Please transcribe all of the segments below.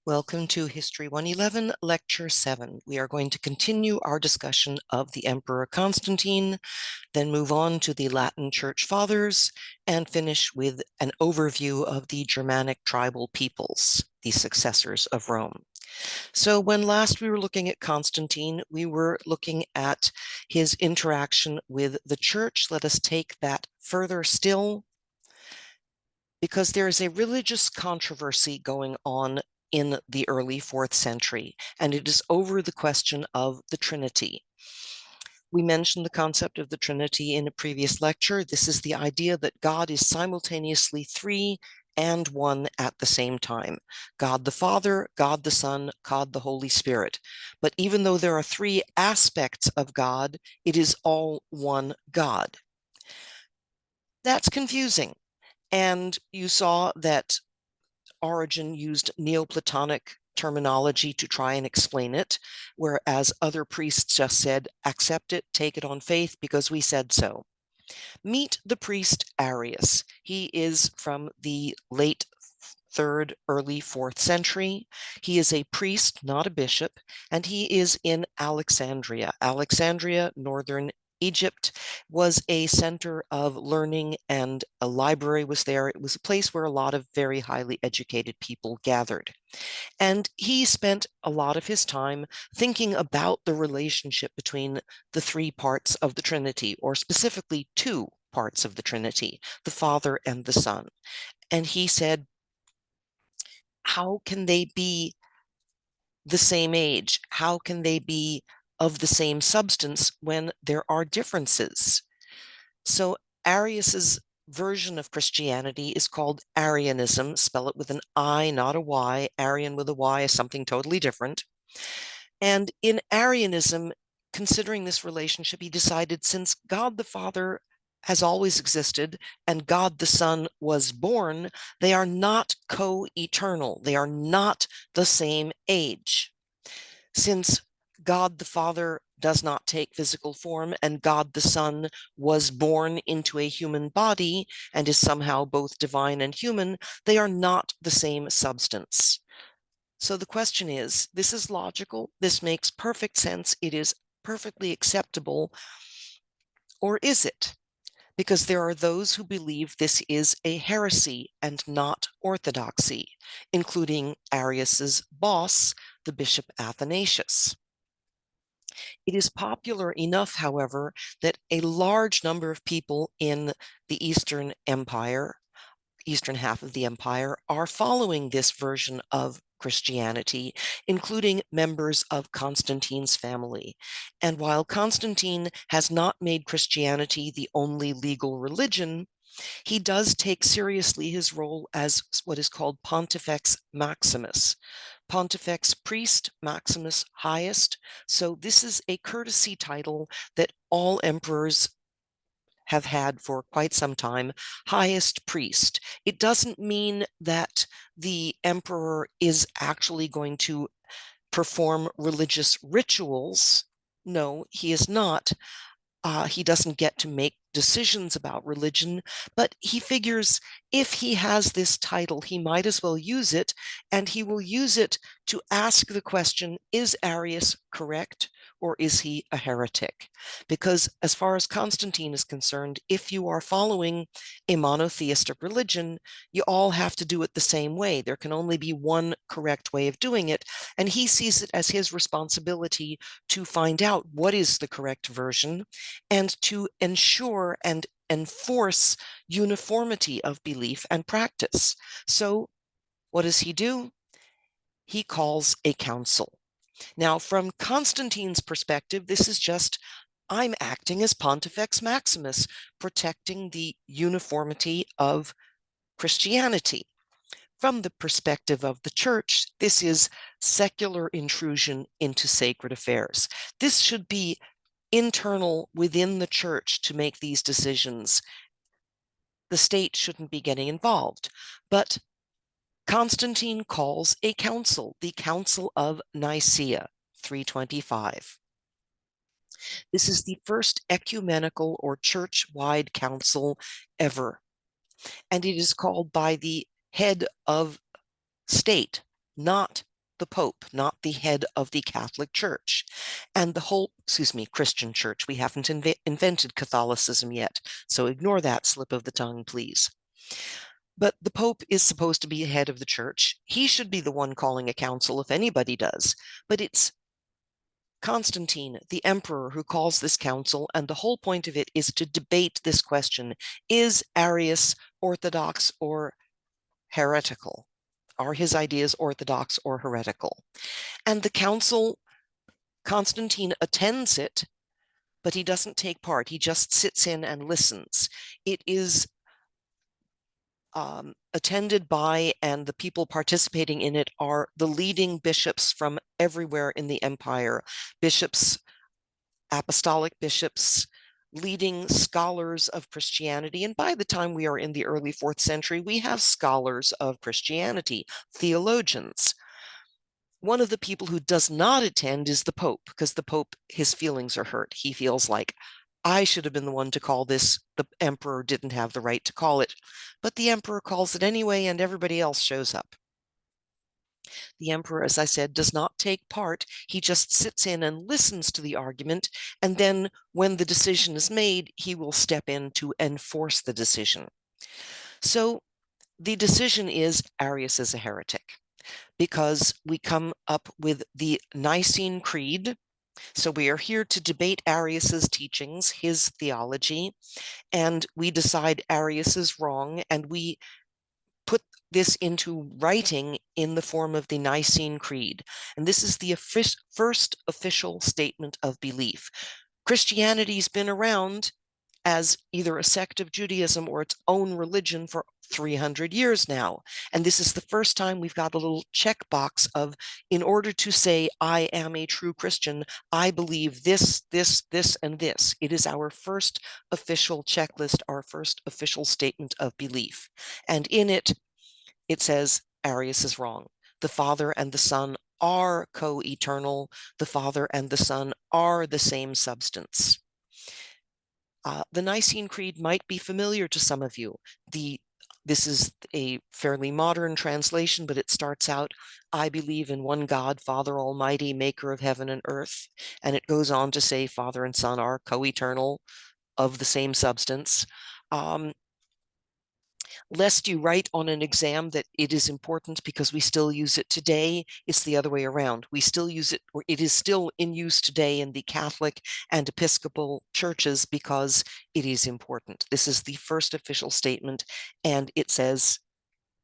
Welcome to History 111, Lecture 7. We are going to continue our discussion of the Emperor Constantine, then move on to the Latin Church Fathers, and finish with an overview of the Germanic tribal peoples, the successors of Rome. So when last we were looking at Constantine, we were looking at his interaction with the church. Let us take that further still, because there is a religious controversy going on in the early 4th century, and it is over the question of the Trinity. We mentioned the concept of the Trinity in a previous lecture. This is the idea that God is simultaneously three and one at the same time. God the Father, God the Son, God the Holy Spirit. But even though there are three aspects of God, it is all one God. That's confusing. And you saw that Origen used Neoplatonic terminology to try and explain it, whereas other priests just said, accept it, take it on faith, because we said so. Meet the priest Arius. He is from the late 3rd, early 4th century. He is a priest, not a bishop, and he is in Alexandria. Alexandria, northern Egypt, was a center of learning, and a library was there. It was a place where a lot of very highly educated people gathered. And he spent a lot of his time thinking about the relationship between the three parts of the Trinity, or specifically two parts of the Trinity, the Father and the Son. And he said, how can they be the same age? How can they be of the same substance when there are differences? So Arius's version of Christianity is called Arianism. Spell it with an I, not a Y. Arian with a Y is something totally different. And in Arianism, considering this relationship, he decided, since God the Father has always existed and God the Son was born, they are not co-eternal. They are not the same age. Since God the Father does not take physical form and God the Son was born into a human body and is somehow both divine and human, they are not the same substance. So the question is, this is logical, this makes perfect sense, it is perfectly acceptable, or is it? Because there are those who believe this is a heresy and not orthodoxy, including Arius's boss, the Bishop Athanasius. It is popular enough, however, that a large number of people in the Eastern Empire, eastern half of the empire, are following this version of Christianity, including members of Constantine's family. And while Constantine has not made Christianity the only legal religion, he does take seriously his role as what is called Pontifex Maximus. Pontifex priest, Maximus highest. So this is a courtesy title that all emperors have had for quite some time, highest priest. It doesn't mean that the emperor is actually going to perform religious rituals. No, he is not. He doesn't get to make decisions about religion, but he figures if he has this title, he might as well use it, and he will use it to ask the question, is Arius correct, or is he a heretic? Because as far as Constantine is concerned, if you are following a monotheistic religion, you all have to do it the same way. There can only be one correct way of doing it, and he sees it as his responsibility to find out what is the correct version and to ensure and enforce uniformity of belief and practice. So what does he do? He calls a council. Now, from Constantine's perspective, this is just, I'm acting as Pontifex Maximus, protecting the uniformity of Christianity. From the perspective of the church, this is secular intrusion into sacred affairs. This should be internal within the church to make these decisions. The state shouldn't be getting involved. But Constantine calls a council, the Council of Nicaea, 325. This is the first ecumenical or church-wide council ever, and it is called by the head of state, not the Pope, not the head of the Catholic Church. And the whole, Christian Church. We haven't invented Catholicism yet, so ignore that slip of the tongue, please. But the Pope is supposed to be head of the church. He should be the one calling a council if anybody does. But it's Constantine, the emperor, who calls this council, and the whole point of it is to debate this question: is Arius orthodox or heretical? Are his ideas orthodox or heretical? And the council, Constantine attends it, but he doesn't take part. He just sits in and listens. It is attended by, and the people participating in it are the leading bishops from everywhere in the empire, bishops, apostolic bishops, leading scholars of Christianity. And by the time we are in the early 4th century, we have scholars of Christianity, theologians. One of the people who does not attend is the Pope, because the Pope, his feelings are hurt. He feels like, I should have been the one to call this. The emperor didn't have the right to call it. But the emperor calls it anyway, and everybody else shows up. The emperor, as I said, does not take part. He just sits in and listens to the argument. And then when the decision is made, he will step in to enforce the decision. So the decision is Arius is a heretic, because we come up with the Nicene Creed. So we are here to debate Arius's teachings, his theology, and we decide Arius is wrong, and we put this into writing in the form of the Nicene Creed. And this is the first official statement of belief. Christianity's been around as either a sect of Judaism or its own religion for 300 years now. And this is the first time we've got a little checkbox of, in order to say, I am a true Christian, I believe this, this, this, and this. It is our first official checklist, our first official statement of belief. And in it, it says Arius is wrong. The Father and the Son are co-eternal. The Father and the Son are the same substance. The Nicene Creed might be familiar to some of you. This is a fairly modern translation, but it starts out, I believe in one God, Father Almighty, maker of heaven and earth. And it goes on to say Father and Son are co-eternal, of the same substance. Lest you write on an exam that it is important because we still use it today, it's the other way around. We still use it, or it is still in use today in the Catholic and Episcopal churches because it is important. This is the first official statement, and it says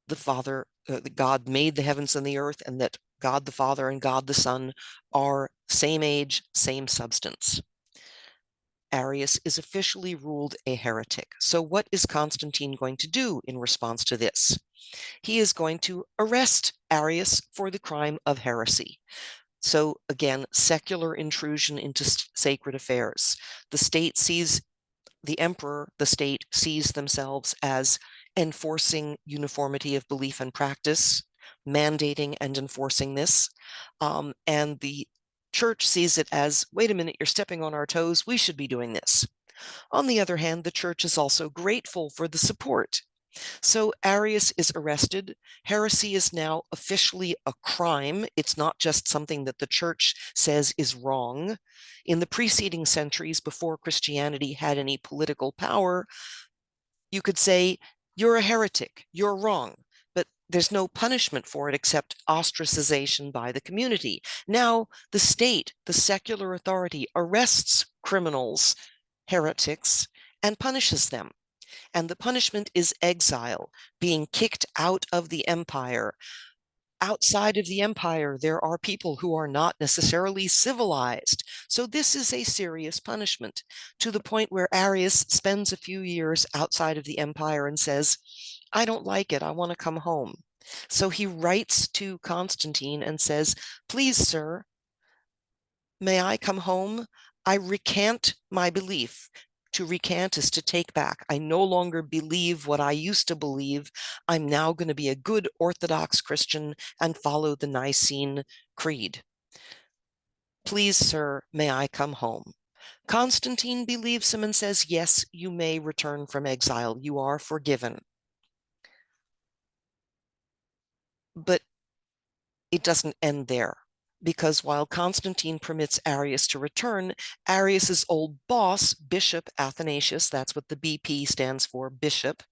the Father, God made the heavens and the earth, and that God the Father and God the Son are same age, same substance. Arius is officially ruled a heretic. So what is Constantine going to do in response to this? He is going to arrest Arius for the crime of heresy. So again, secular intrusion into sacred affairs. The state sees, the emperor, the state sees themselves as enforcing uniformity of belief and practice, mandating and enforcing this. And the church sees it as, wait a minute, you're stepping on our toes, we should be doing this. On the other hand, the church is also grateful for the support. So Arius is arrested. Heresy is now officially a crime. It's not just something that the church says is wrong. In the preceding centuries, before Christianity had any political power, you could say, you're a heretic, you're wrong. But there's no punishment for it except ostracization by the community. Now, the state, the secular authority, arrests criminals, heretics, and punishes them. And the punishment is exile, being kicked out of the empire. Outside of the empire, there are people who are not necessarily civilized. So this is a serious punishment, to the point where Arius spends a few years outside of the empire and says, I don't like it, I want to come home. So he writes to Constantine and says, please, sir, may I come home? I recant my belief. To recant is to take back. I no longer believe what I used to believe. I'm now going to be a good Orthodox Christian and follow the Nicene Creed. Please, sir, may I come home? Constantine believes him and says, yes, you may return from exile. You are forgiven. But It doesn't end there, because while Constantine permits Arius to return, Arius's old boss, Bishop Athanasius, that's what the BP stands for, bishop,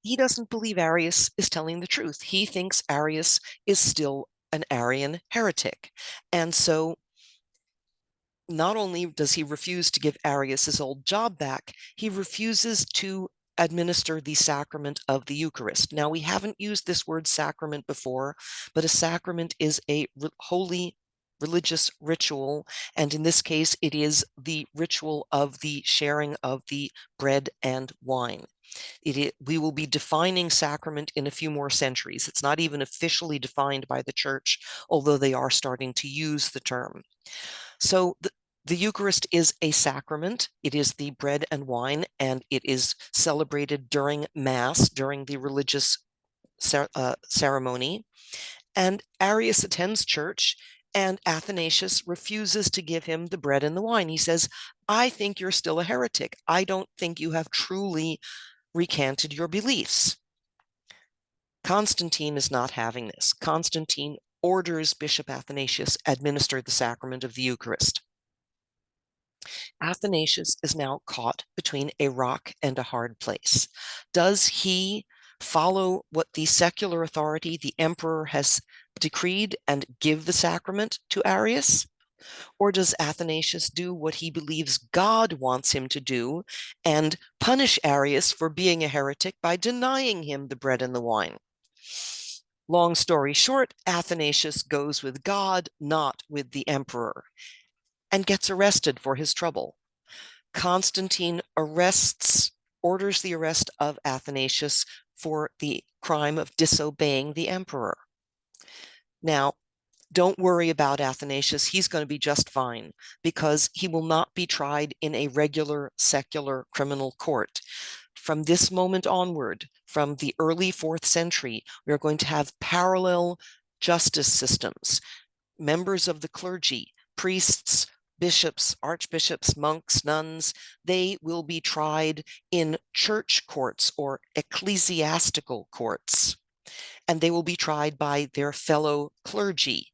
he doesn't believe Arius is telling the truth. He thinks Arius is still an Arian heretic. And so not only does he refuse to give Arius his old job back, he refuses to administer the sacrament of the Eucharist. Now, we haven't used this word sacrament before, but a sacrament is a holy religious ritual, and in this case, it is the ritual of the sharing of the bread and wine. We will be defining sacrament in a few more centuries. It's not even officially defined by the church, although they are starting to use the term. So the Eucharist is a sacrament. It is the bread and wine, and it is celebrated during Mass, during the religious ceremony. And Arius attends church, and Athanasius refuses to give him the bread and the wine. He says, I think you're still a heretic. I don't think you have truly recanted your beliefs. Constantine is not having this. Constantine orders Bishop Athanasius administer the sacrament of the Eucharist. Athanasius is now caught between a rock and a hard place. Does he follow what the secular authority, the emperor, has decreed and give the sacrament to Arius? Or does Athanasius do what he believes God wants him to do and punish Arius for being a heretic by denying him the bread and the wine? Long story short, Athanasius goes with God, not with the emperor, and gets arrested for his trouble. Constantine orders the arrest of Athanasius for the crime of disobeying the emperor. Now, don't worry about Athanasius. He's going to be just fine, because he will not be tried in a regular secular criminal court. From this moment onward, from the early 4th century, we are going to have parallel justice systems. Members of the clergy, priests, bishops, archbishops, monks, nuns, they will be tried in church courts or ecclesiastical courts, and they will be tried by their fellow clergy.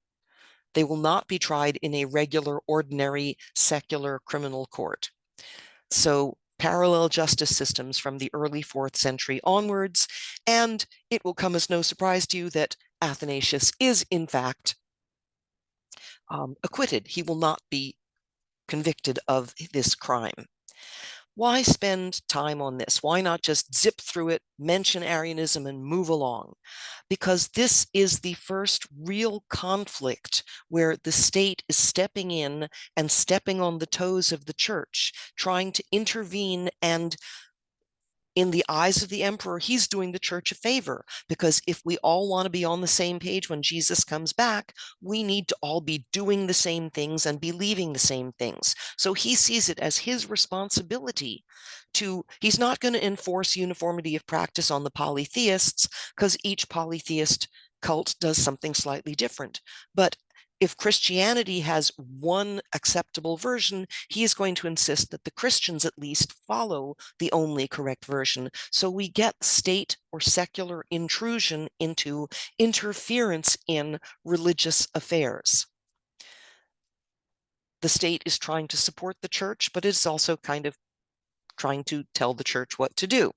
They will not be tried in a regular, ordinary, secular criminal court. So parallel justice systems from the early 4th century onwards, and it will come as no surprise to you that Athanasius is, in fact, acquitted. He will not be convicted of this crime. Why spend time on this? Why not just zip through it, mention Arianism, and move along? Because this is the first real conflict where the state is stepping in and stepping on the toes of the church, trying to intervene, and in the eyes of the emperor, he's doing the church a favor, because if we all want to be on the same page when Jesus comes back, we need to all be doing the same things and believing the same things. So he sees it as his responsibility he's not going to enforce uniformity of practice on the polytheists, because each polytheist cult does something slightly different. But if Christianity has one acceptable version, he is going to insist that the Christians at least follow the only correct version. So we get state or secular intrusion into interference in religious affairs. The state is trying to support the church, but it's also kind of trying to tell the church what to do.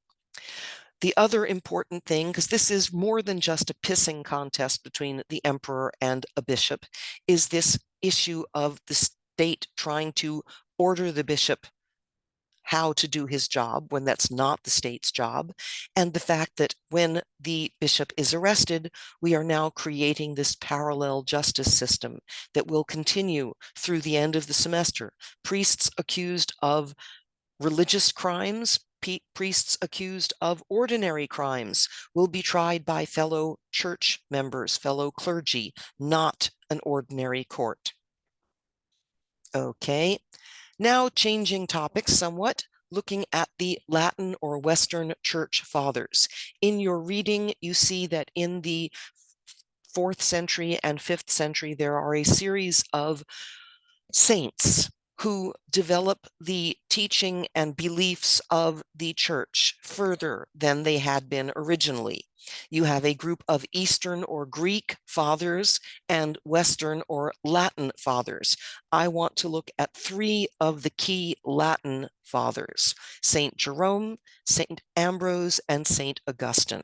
The other important thing, because this is more than just a pissing contest between the emperor and a bishop, is this issue of the state trying to order the bishop how to do his job when that's not the state's job, and the fact that when the bishop is arrested, we are now creating this parallel justice system that will continue through the end of the semester. Priests accused of religious crimes, priests accused of ordinary crimes will be tried by fellow church members, fellow clergy, not an ordinary court. Okay, now changing topics somewhat, looking at the Latin or Western Church Fathers. In your reading, you see that in the 4th century and 5th century, there are a series of saints who develop the teaching and beliefs of the church further than they had been originally. You have a group of Eastern or Greek fathers and Western or Latin fathers. I want to look at three of the key Latin fathers: Saint Jerome, Saint Ambrose, and Saint Augustine.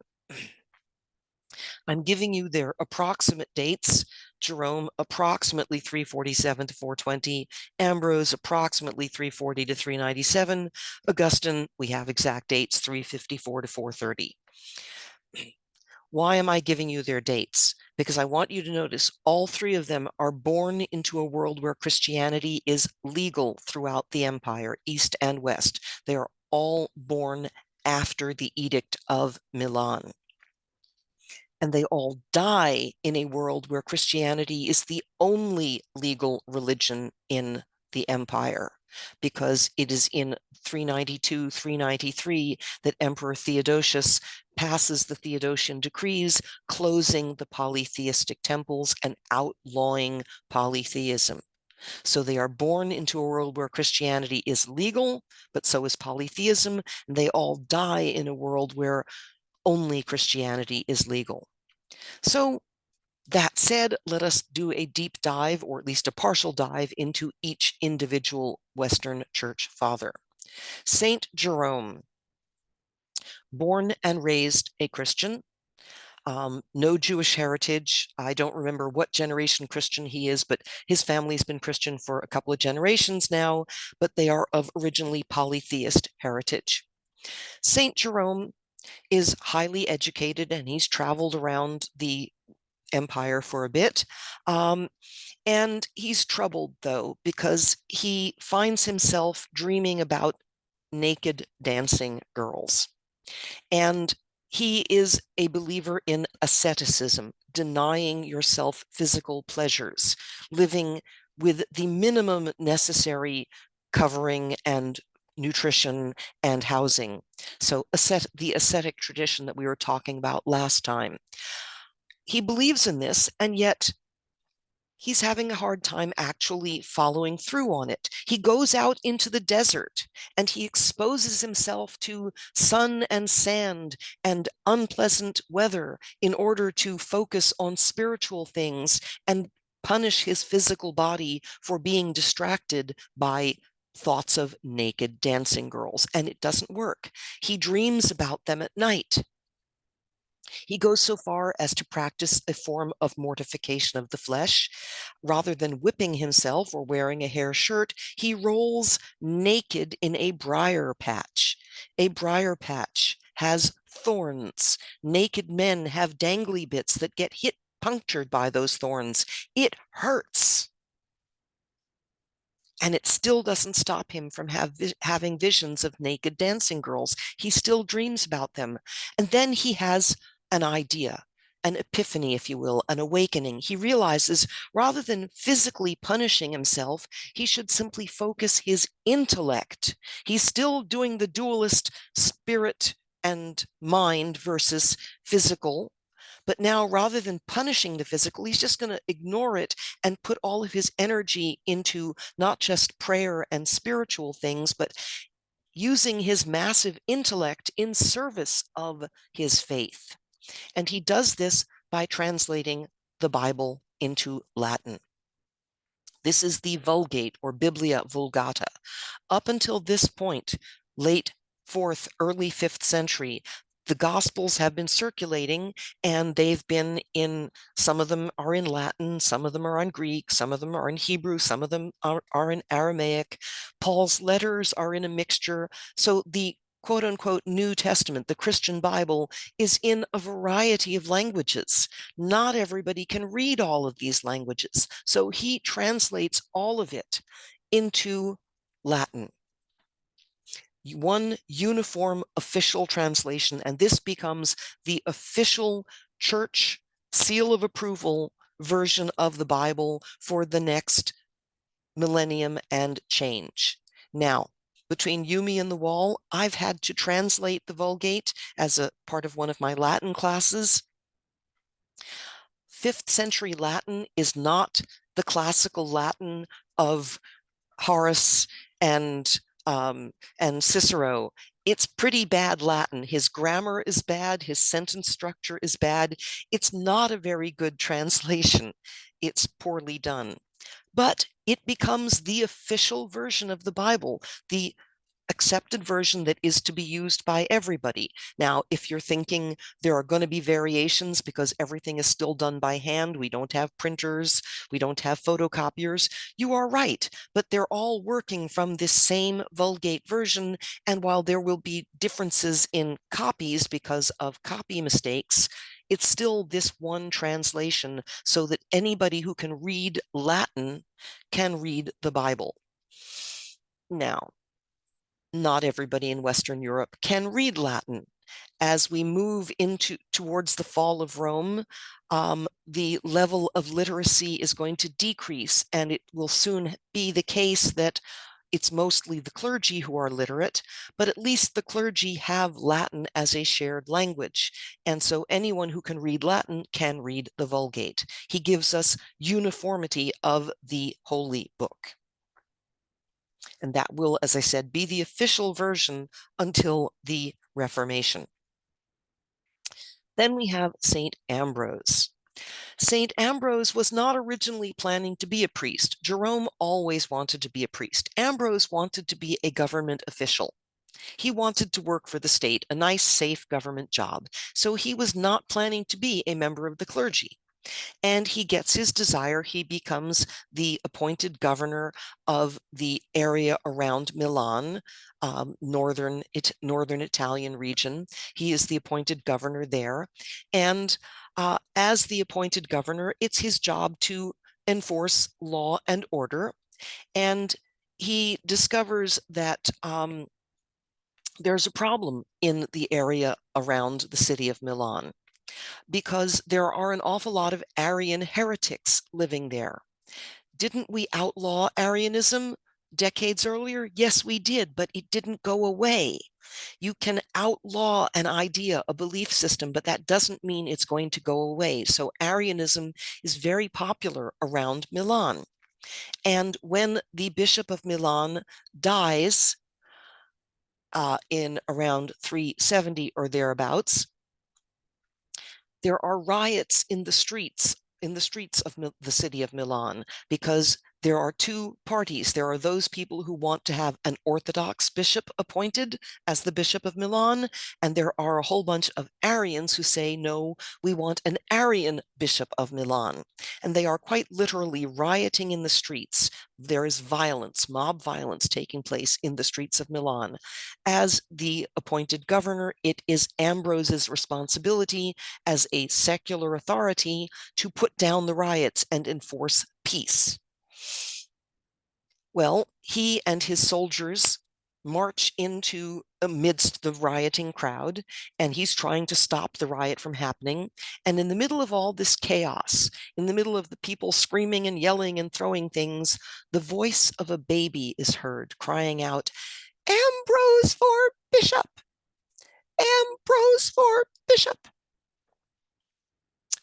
I'm giving you their approximate dates. Jerome, approximately 347 to 420. Ambrose, approximately 340 to 397. Augustine, we have exact dates, 354 to 430. Why am I giving you their dates? Because I want you to notice all three of them are born into a world where Christianity is legal throughout the empire, East and West. They are all born after the Edict of Milan. And they all die in a world where Christianity is the only legal religion in the empire, because it is in 392, 393 that Emperor Theodosius passes the Theodosian decrees, closing the polytheistic temples and outlawing polytheism. So they are born into a world where Christianity is legal, but so is polytheism, and they all die in a world where only Christianity is legal. So that said, let us do a deep dive, or at least a partial dive, into each individual Western Church father. Saint Jerome, born and raised a Christian, no Jewish heritage. I don't remember what generation Christian he is, but his family's been Christian for a couple of generations now, but they are of originally polytheist heritage. Saint Jerome is highly educated, and he's traveled around the empire for a bit. And he's troubled, though, because he finds himself dreaming about naked dancing girls. And he is a believer in asceticism, denying yourself physical pleasures, living with the minimum necessary covering and nutrition and housing. So the ascetic tradition that we were talking about last time. He believes in this, and yet he's having a hard time actually following through on it. He goes out into the desert and he exposes himself to sun and sand and unpleasant weather in order to focus on spiritual things and punish his physical body for being distracted by thoughts of naked dancing girls. And it doesn't work. He dreams about them at night. He goes so far as to practice a form of mortification of the flesh. Rather than whipping himself or wearing a hair shirt, he rolls naked in a briar patch. A briar patch has thorns. Naked men have dangly bits that get punctured by those thorns. It hurts. And it still doesn't stop him from having visions of naked dancing girls. He still dreams about them. And then he has an idea, an epiphany, if you will, an awakening. He realizes rather than physically punishing himself, he should simply focus his intellect. He's still doing the dualist spirit and mind versus physical. But now, rather than punishing the physical, he's just going to ignore it and put all of his energy into not just prayer and spiritual things, but using his massive intellect in service of his faith. And he does this by translating the Bible into Latin. This is the Vulgate, or Biblia Vulgata. Up until this point, late 4th, early 5th century, the Gospels have been circulating, and they've been some of them are in Latin, some of them are in Greek, some of them are in Hebrew, some of them are in Aramaic. Paul's letters are in a mixture. So the quote unquote New Testament, the Christian Bible, is in a variety of languages. Not everybody can read all of these languages. So he translates all of it into Latin. One uniform official translation, and this becomes the official church seal of approval version of the Bible for the next millennium and change. Now, between you, me, and the wall, I've had to translate the Vulgate as a part of one of my Latin classes. 5th century Latin is not the classical Latin of Horace and Cicero, it's pretty bad Latin. His grammar is bad. His sentence structure is bad. It's not a very good translation. It's poorly done. But it becomes the official version of the Bible, the accepted version that is to be used by everybody. Now, if you're thinking there are going to be variations because everything is still done by hand, we don't have printers, we don't have photocopiers, you are right, but they're all working from this same Vulgate version. And while there will be differences in copies because of copy mistakes, it's still this one translation so that anybody who can read Latin can read the Bible. Now, not everybody in Western Europe can read Latin. As we move towards the fall of Rome, the level of literacy is going to decrease, and it will soon be the case that it's mostly the clergy who are literate, but at least the clergy have Latin as a shared language. And so anyone who can read Latin can read the Vulgate. He gives us uniformity of the holy book. And that will, as I said, be the official version until the Reformation. Then we have St. Ambrose. St. Ambrose was not originally planning to be a priest. Jerome always wanted to be a priest. Ambrose wanted to be a government official. He wanted to work for the state, a nice, safe government job. So he was not planning to be a member of the clergy. And he gets his desire. He becomes the appointed governor of the area around Milan, northern Italian region. He is the appointed governor there. And as the appointed governor, it's his job to enforce law and order. And he discovers that there's a problem in the area around the city of Milan, because there are an awful lot of Arian heretics living there. Didn't we outlaw Arianism decades earlier? Yes, we did, but it didn't go away. You can outlaw an idea, a belief system, but that doesn't mean it's going to go away. So Arianism is very popular around Milan. And when the Bishop of Milan dies in around 370 or thereabouts, there are riots in the streets of the city of Milan, because there are two parties. There are those people who want to have an Orthodox bishop appointed as the Bishop of Milan, and there are a whole bunch of Arians who say, no, we want an Arian Bishop of Milan. And they are quite literally rioting in the streets. There is violence, mob violence taking place in the streets of Milan. As the appointed governor, it is Ambrose's responsibility as a secular authority to put down the riots and enforce peace. Well, he and his soldiers march into amidst the rioting crowd, and he's trying to stop the riot from happening. And in the middle of all this chaos, in the middle of the people screaming and yelling and throwing things, the voice of a baby is heard crying out, "Ambrose for bishop! Ambrose for bishop!"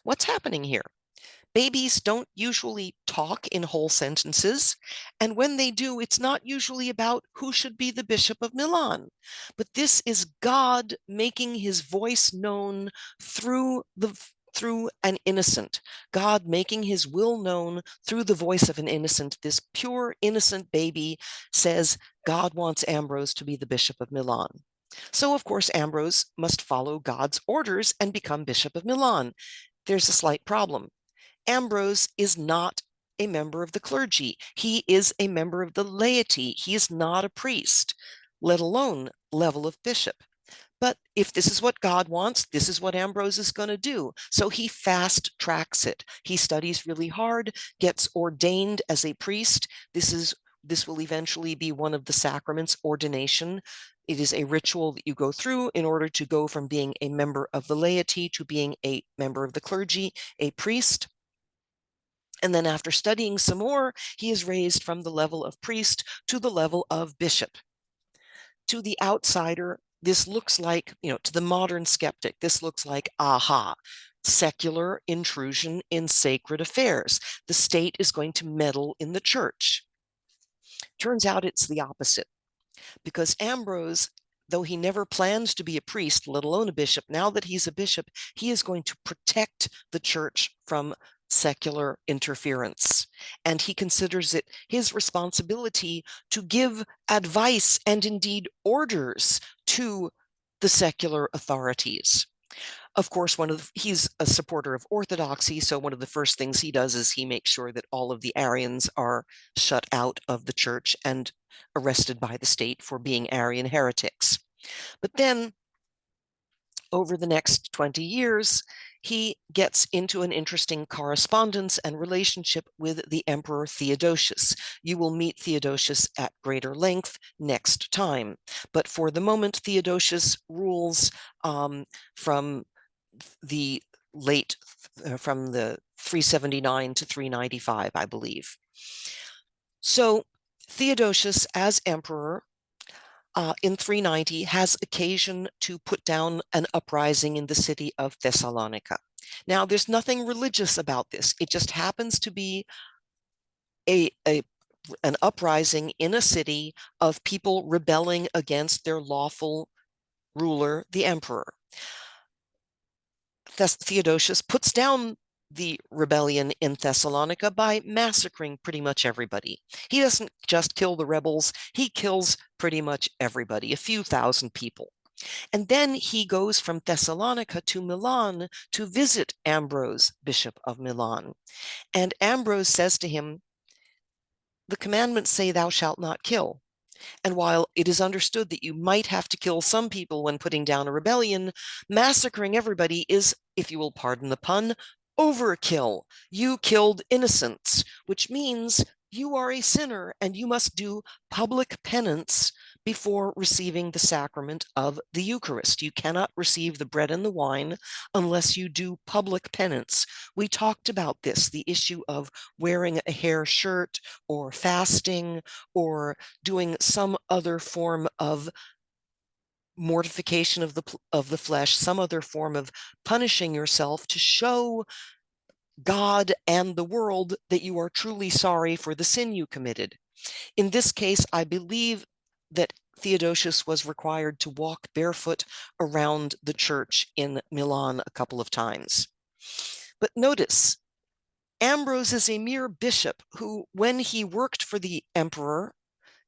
What's happening here? Babies don't usually talk in whole sentences, and when they do, it's not usually about who should be the Bishop of Milan. But this is God making his voice known through an innocent, God making his will known through the voice of an innocent. This pure, innocent baby says God wants Ambrose to be the Bishop of Milan. So, of course, Ambrose must follow God's orders and become Bishop of Milan. There's a slight problem. Ambrose is not a member of the clergy. He is a member of the laity. He is not a priest, let alone level of bishop. But if this is what God wants, this is what Ambrose is going to do. So he fast tracks it. He studies really hard, gets ordained as a priest. This will eventually be one of the sacraments, ordination. It is a ritual that you go through in order to go from being a member of the laity to being a member of the clergy, a priest. And then after studying some more, he is raised from the level of priest to the level of bishop. To the outsider, this looks like, to the modern skeptic, this looks like, aha, secular intrusion in sacred affairs. The state is going to meddle in the church. Turns out it's the opposite, because Ambrose, though he never plans to be a priest, let alone a bishop, now that he's a bishop, he is going to protect the church from secular interference. And he considers it his responsibility to give advice and indeed orders to the secular authorities. Of course, he's a supporter of orthodoxy, so one of the first things he does is he makes sure that all of the Arians are shut out of the church and arrested by the state for being Arian heretics. But then, over the next 20 years, he gets into an interesting correspondence and relationship with the Emperor Theodosius. You will meet Theodosius at greater length next time. But for the moment, Theodosius rules from the late, from the 379 to 395, I believe. So Theodosius, as emperor, in 390, has occasion to put down an uprising in the city of Thessalonica. Now, there's nothing religious about this. It just happens to be an uprising in a city of people rebelling against their lawful ruler, the emperor. Theodosius puts down the rebellion in Thessalonica by massacring pretty much everybody. He doesn't just kill the rebels, he kills pretty much everybody, a few thousand people. And then he goes from Thessalonica to Milan to visit Ambrose, Bishop of Milan. And Ambrose says to him, "The commandments say thou shalt not kill. And while it is understood that you might have to kill some people when putting down a rebellion, massacring everybody is, if you will pardon the pun, overkill. You killed innocents, which means you are a sinner and you must do public penance before receiving the sacrament of the Eucharist. You cannot receive the bread and the wine unless you do public penance. We talked about this, the issue of wearing a hair shirt or fasting or doing some other form of mortification of the flesh, some other form of punishing yourself to show God and the world that you are truly sorry for the sin you committed. In this case, I believe that Theodosius was required to walk barefoot around the church in Milan a couple of times. But notice, Ambrose is a mere bishop who, when he worked for the emperor,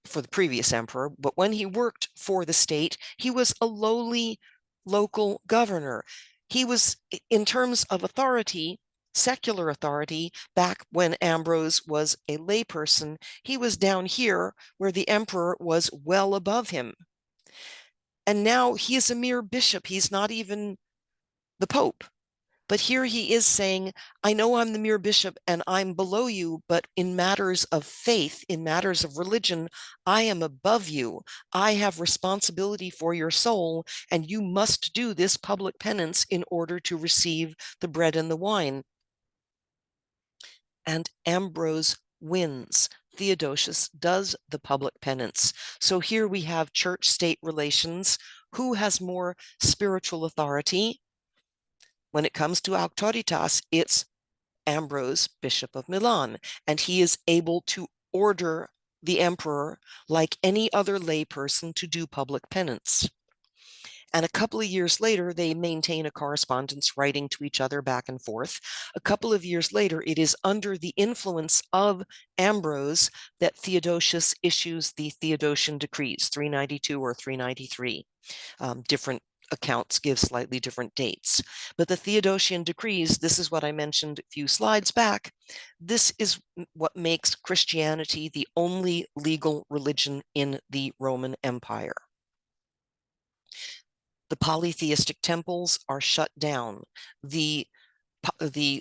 for the previous emperor, but when he worked for the state, he was a lowly local governor. He was, in terms of authority, secular authority, back when Ambrose was a layperson, he was down here where the emperor was well above him. And now he is a mere bishop. He's not even the pope. But here he is saying, I know I'm the mere bishop and I'm below you, but in matters of faith, in matters of religion, I am above you. I have responsibility for your soul, and you must do this public penance in order to receive the bread and the wine. And Ambrose wins. Theodosius does the public penance. So here we have church-state relations. Who has more spiritual authority? When it comes to auctoritas, it's Ambrose, Bishop of Milan, and he is able to order the emperor, like any other layperson, to do public penance. And a couple of years later, they maintain a correspondence, writing to each other back and forth. A couple of years later, it is under the influence of Ambrose that Theodosius issues the Theodosian decrees, 392 or 393. Different accounts give slightly different dates. But the Theodosian decrees, this is what I mentioned a few slides back, this is what makes Christianity the only legal religion in the Roman Empire. The polytheistic temples are shut down. The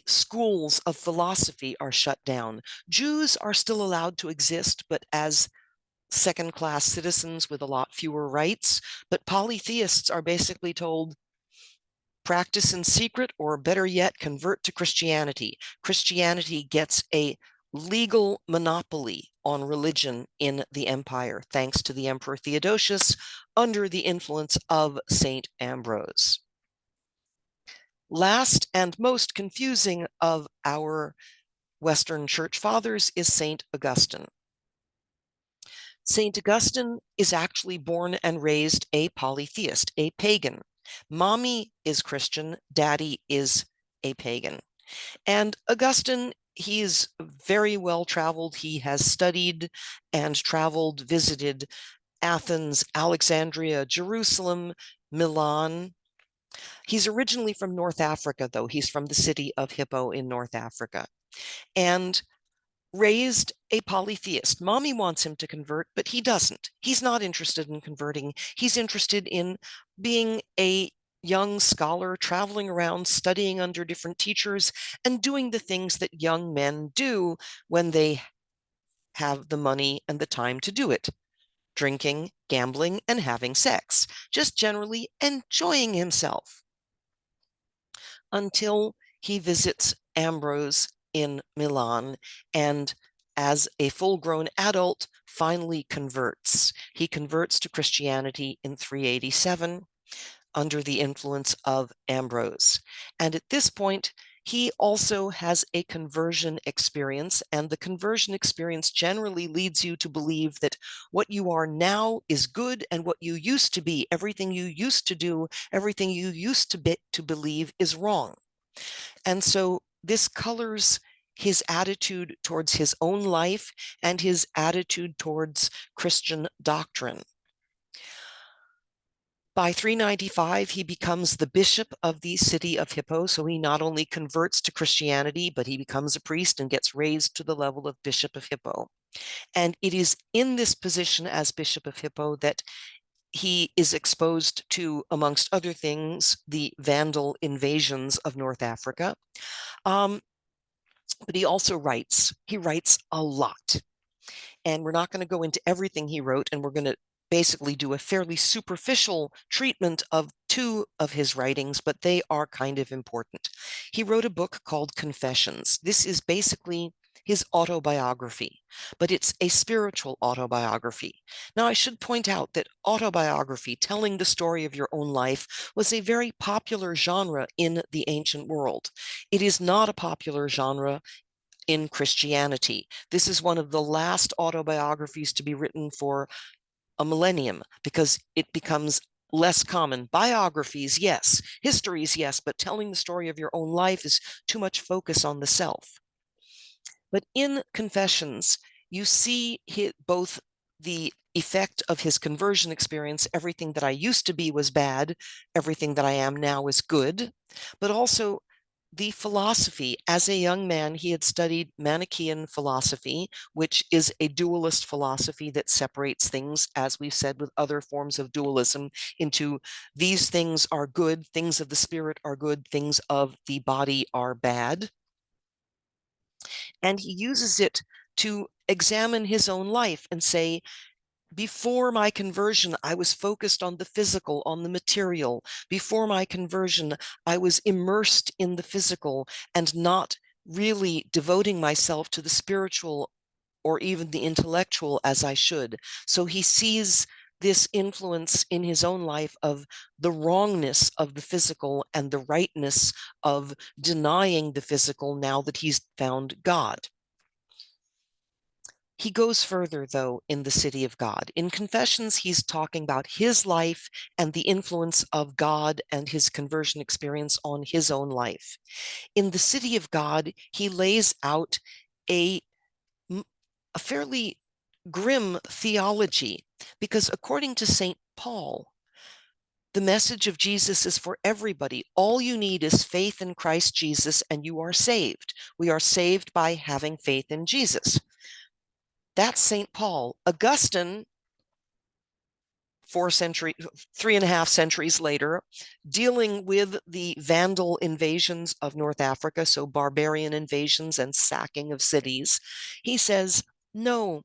schools of philosophy are shut down. Jews are still allowed to exist, but as second-class citizens with a lot fewer rights. But polytheists are basically told, practice in secret, or better yet, convert to Christianity. Christianity gets a legal monopoly on religion in the empire, thanks to the Emperor Theodosius, under the influence of Saint Ambrose. Last and most confusing of our Western Church Fathers is Saint Augustine. St. Augustine is actually born and raised a polytheist, a pagan. Mommy is Christian, daddy is a pagan. And Augustine, he is very well traveled. He has studied and traveled, visited Athens, Alexandria, Jerusalem, Milan. He's originally from North Africa, though. He's from the city of Hippo in North Africa. And raised a polytheist. Mommy wants him to convert, but he doesn't. He's not interested in converting. He's interested in being a young scholar, traveling around, studying under different teachers, and doing the things that young men do when they have the money and the time to do it. Drinking, gambling, and having sex. Just generally enjoying himself until he visits Ambrose in Milan and, as a full-grown adult, finally converts. He converts to Christianity in 387 under the influence of Ambrose. And at this point, he also has a conversion experience, and the conversion experience generally leads you to believe that what you are now is good, and what you used to be, everything you used to do, everything you used to believe is wrong. And so this colors his attitude towards his own life and his attitude towards Christian doctrine. By 395, he becomes the bishop of the city of Hippo. So he not only converts to Christianity, but he becomes a priest and gets raised to the level of bishop of Hippo. And it is in this position as bishop of Hippo that he is exposed to, amongst other things, the Vandal invasions of North Africa. But he also writes. He writes a lot. And we're not going to go into everything he wrote, and we're going to basically do a fairly superficial treatment of two of his writings, but they are kind of important. He wrote a book called Confessions. This is basically his autobiography, but it's a spiritual autobiography. Now, I should point out that autobiography, telling the story of your own life, was a very popular genre in the ancient world. It is not a popular genre in Christianity. This is one of the last autobiographies to be written for a millennium because it becomes less common. Biographies, yes. Histories, yes. But telling the story of your own life is too much focus on the self. But in Confessions, you see both the effect of his conversion experience. Everything that I used to be was bad. Everything that I am now is good. But also the philosophy. As a young man, he had studied Manichaean philosophy, which is a dualist philosophy that separates things, as we've said with other forms of dualism, into these things are good, things of the spirit are good, things of the body are bad. And he uses it to examine his own life and say, before my conversion, I was focused on the physical, on the material. Before my conversion, I was immersed in the physical and not really devoting myself to the spiritual or even the intellectual as I should. So he sees this influence in his own life of the wrongness of the physical and the rightness of denying the physical now that he's found God. He goes further, though, in the City of God. In Confessions, he's talking about his life and the influence of God and his conversion experience on his own life. In the City of God, he lays out a fairly grim theology, because according to St. Paul, the message of Jesus is for everybody. All you need is faith in Christ Jesus, and you are saved. We are saved by having faith in Jesus. That's St. Paul. Augustine, 3.5 centuries later, dealing with the Vandal invasions of North Africa, so barbarian invasions and sacking of cities, he says, no,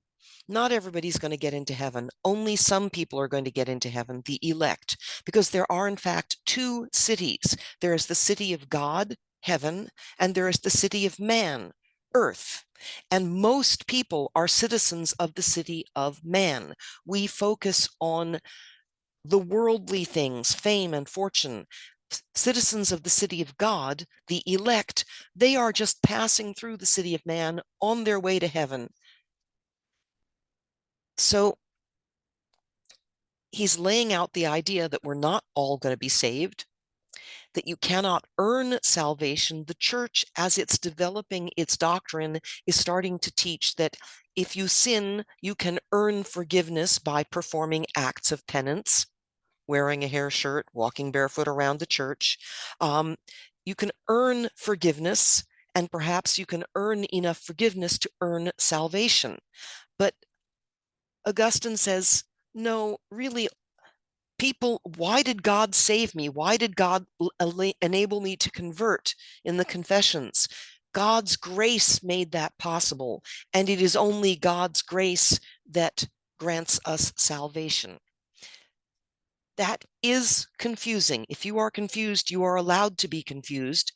not everybody's going to get into heaven. Only some people are going to get into heaven, the elect, because there are, in fact, two cities. There is the city of God, heaven, and there is the city of man, earth. And most people are citizens of the city of man. We focus on the worldly things, fame and fortune. Citizens of the city of God, the elect, they are just passing through the city of man on their way to heaven. So he's laying out the idea that we're not all going to be saved, that you cannot earn salvation. The church, as it's developing its doctrine, is starting to teach that if you sin, you can earn forgiveness by performing acts of penance, wearing a hair shirt, walking barefoot around the church. You can earn forgiveness, and perhaps you can earn enough forgiveness to earn salvation. But Augustine says, no, really, people, why did God save me? Why did God enable me to convert in the confessions? God's grace made that possible, and it is only God's grace that grants us salvation. That is confusing. If you are confused, you are allowed to be confused.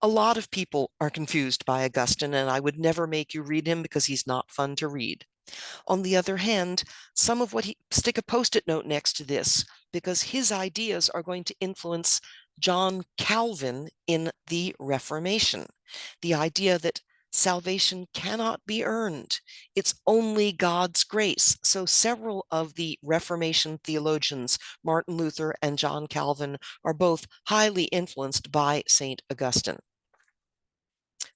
A lot of people are confused by Augustine, and I would never make you read him because he's not fun to read. On the other hand, some of what stick a post-it note next to this, because his ideas are going to influence John Calvin in the Reformation. The idea that salvation cannot be earned. It's only God's grace. So several of the Reformation theologians, Martin Luther and John Calvin, are both highly influenced by St. Augustine.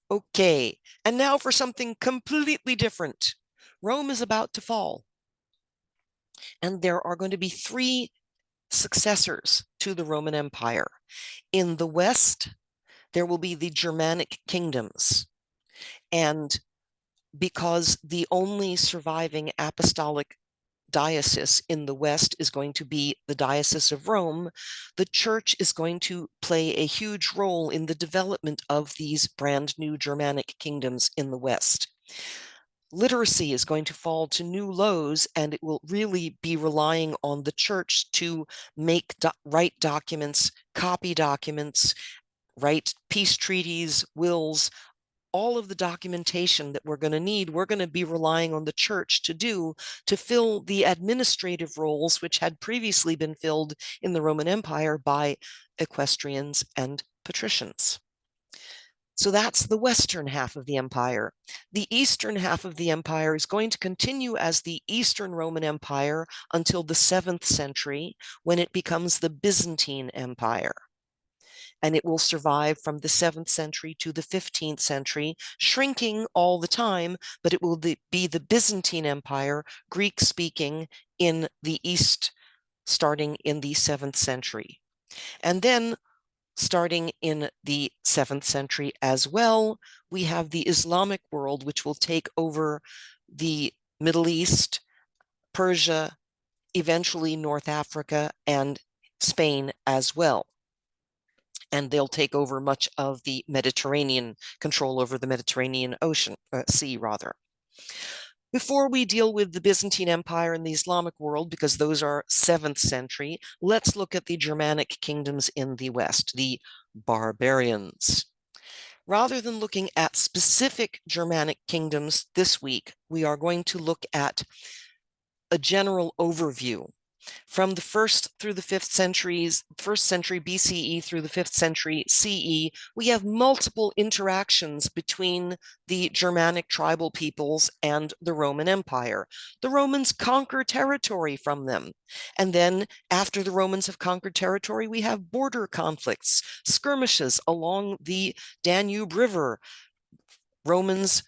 Okay, and now for something completely different. Rome is about to fall, and there are going to be three successors to the Roman Empire. In the West, there will be the Germanic kingdoms, and because the only surviving apostolic diocese in the West is going to be the Diocese of Rome, the church is going to play a huge role in the development of these brand new Germanic kingdoms in the West. Literacy is going to fall to new lows, and it will really be relying on the church to write documents, copy documents, write peace treaties, wills, all of the documentation that we're going to need, we're going to be relying on the church to do to fill the administrative roles which had previously been filled in the Roman Empire by equestrians and patricians. So that's the western half of the empire. The eastern half of the empire is going to continue as the Eastern Roman Empire until the 7th century, when it becomes the Byzantine Empire. And it will survive from the 7th century to the 15th century, shrinking all the time, but it will be the Byzantine Empire, Greek-speaking, in the East, starting in the 7th century. And then, starting in the 7th century as well, we have the Islamic world, which will take over the Middle East, Persia, eventually North Africa, and Spain as well. And they'll take over much of the Mediterranean, control over the Mediterranean Ocean, Sea rather. Before we deal with the Byzantine Empire and the Islamic world, because those are 7th century, let's look at the Germanic kingdoms in the West, the barbarians. Rather than looking at specific Germanic kingdoms this week, we are going to look at a general overview. From the 1st through the 5th centuries, 1st century BCE through the 5th century CE, we have multiple interactions between the Germanic tribal peoples and the Roman Empire. The Romans conquer territory from them. And then after the Romans have conquered territory, we have border conflicts, skirmishes along the Danube River. Romans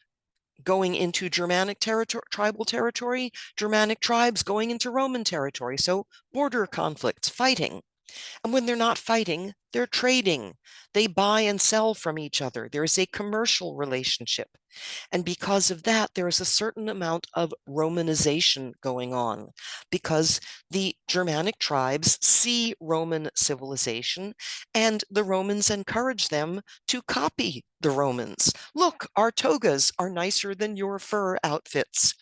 going into Germanic tribal territory, Germanic tribes going into Roman territory. So border conflicts, fighting. And when they're not fighting, they're trading. They buy and sell from each other. There is a commercial relationship. And because of that, there is a certain amount of Romanization going on, because the Germanic tribes see Roman civilization, and the Romans encourage them to copy the Romans. Look, our togas are nicer than your fur outfits.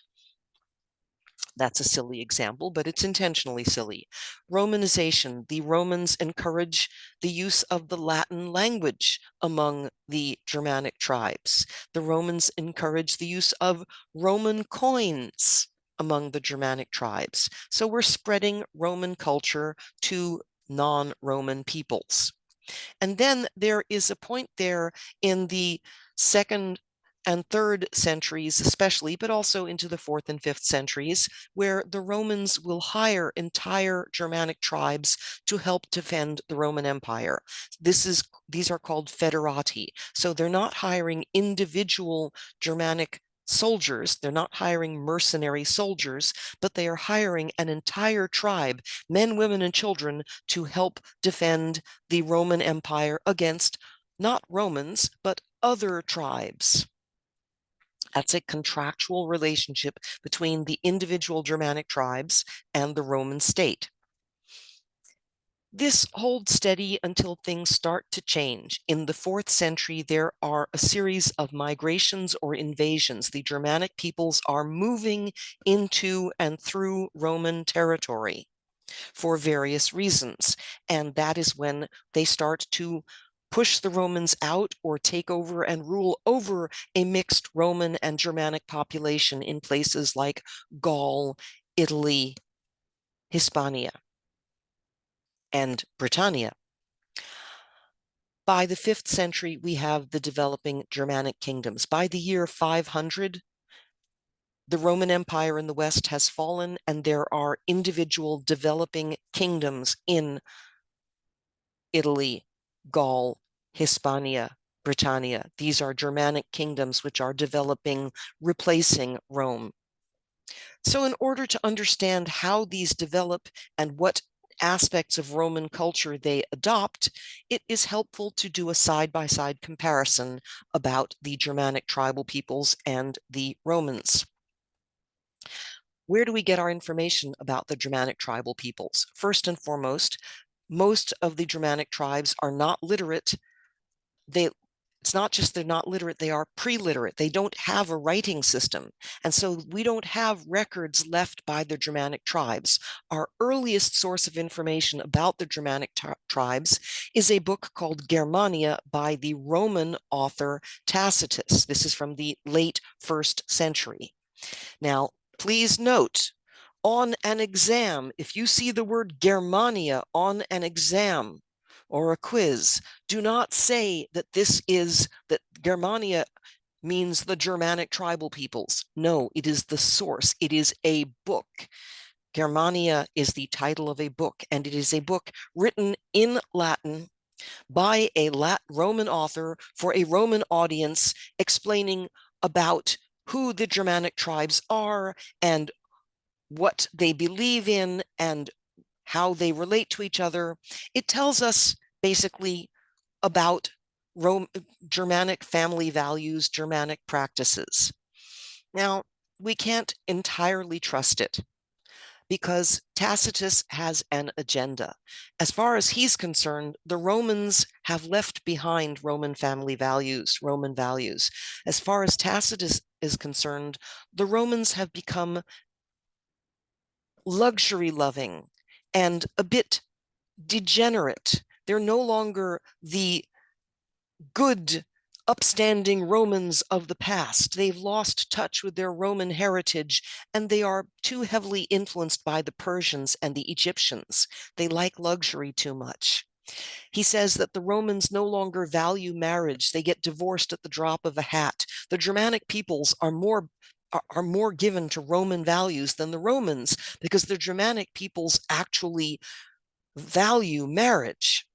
That's a silly example, but it's intentionally silly. Romanization. The Romans encourage the use of the Latin language among the Germanic tribes. The Romans encourage the use of Roman coins among the Germanic tribes. So we're spreading Roman culture to non-Roman peoples. And then there is a point there in the 2nd and 3rd centuries especially, but also into the 4th and 5th centuries, where the Romans will hire entire Germanic tribes to help defend the Roman Empire. These are called federati. So they're not hiring individual Germanic soldiers, they're not hiring mercenary soldiers, but they are hiring an entire tribe, men, women, and children, to help defend the Roman Empire against not Romans, but other tribes. That's a contractual relationship between the individual Germanic tribes and the Roman state. This holds steady until things start to change. In the 4th century, there are a series of migrations or invasions. The Germanic peoples are moving into and through Roman territory for various reasons. And that is when they start to push the Romans out or take over and rule over a mixed Roman and Germanic population in places like Gaul, Italy, Hispania, and Britannia. By the 5th century, we have the developing Germanic kingdoms. By the year 500, the Roman Empire in the West has fallen, and there are individual developing kingdoms in Italy, Gaul, Hispania, Britannia. These are Germanic kingdoms which are developing, replacing Rome. So in order to understand how these develop and what aspects of Roman culture they adopt, it is helpful to do a side-by-side comparison about the Germanic tribal peoples and the Romans. Where do we get our information about the Germanic tribal peoples? First and foremost, most of the Germanic tribes are not literate. It's not just they're not literate, they are pre-literate. They don't have a writing system. And so we don't have records left by the Germanic tribes. Our earliest source of information about the Germanic tribes is a book called Germania by the Roman author Tacitus. This is from the late 1st century. Now, please note, on an exam, if you see the word Germania on an exam or a quiz, do not say that that Germania means the Germanic tribal peoples. No, it is the source. It is a book. Germania is the title of a book, and it is a book written in Latin by a Roman author for a Roman audience, explaining about who the Germanic tribes are and what they believe in and how they relate to each other. It tells us basically about Germanic family values, Germanic practices. Now, we can't entirely trust it because Tacitus has an agenda. As far as he's concerned, the Romans have left behind Roman family values, Roman values. As far as Tacitus is concerned, the Romans have become luxury loving and a bit degenerate. They're no longer the good, upstanding Romans of the past. They've lost touch with their Roman heritage, and they are too heavily influenced by the Persians and the Egyptians. They like luxury too much. He says that the Romans no longer value marriage. They get divorced at the drop of a hat. The Germanic peoples are more given to Roman values than the Romans because the Germanic peoples actually value marriage.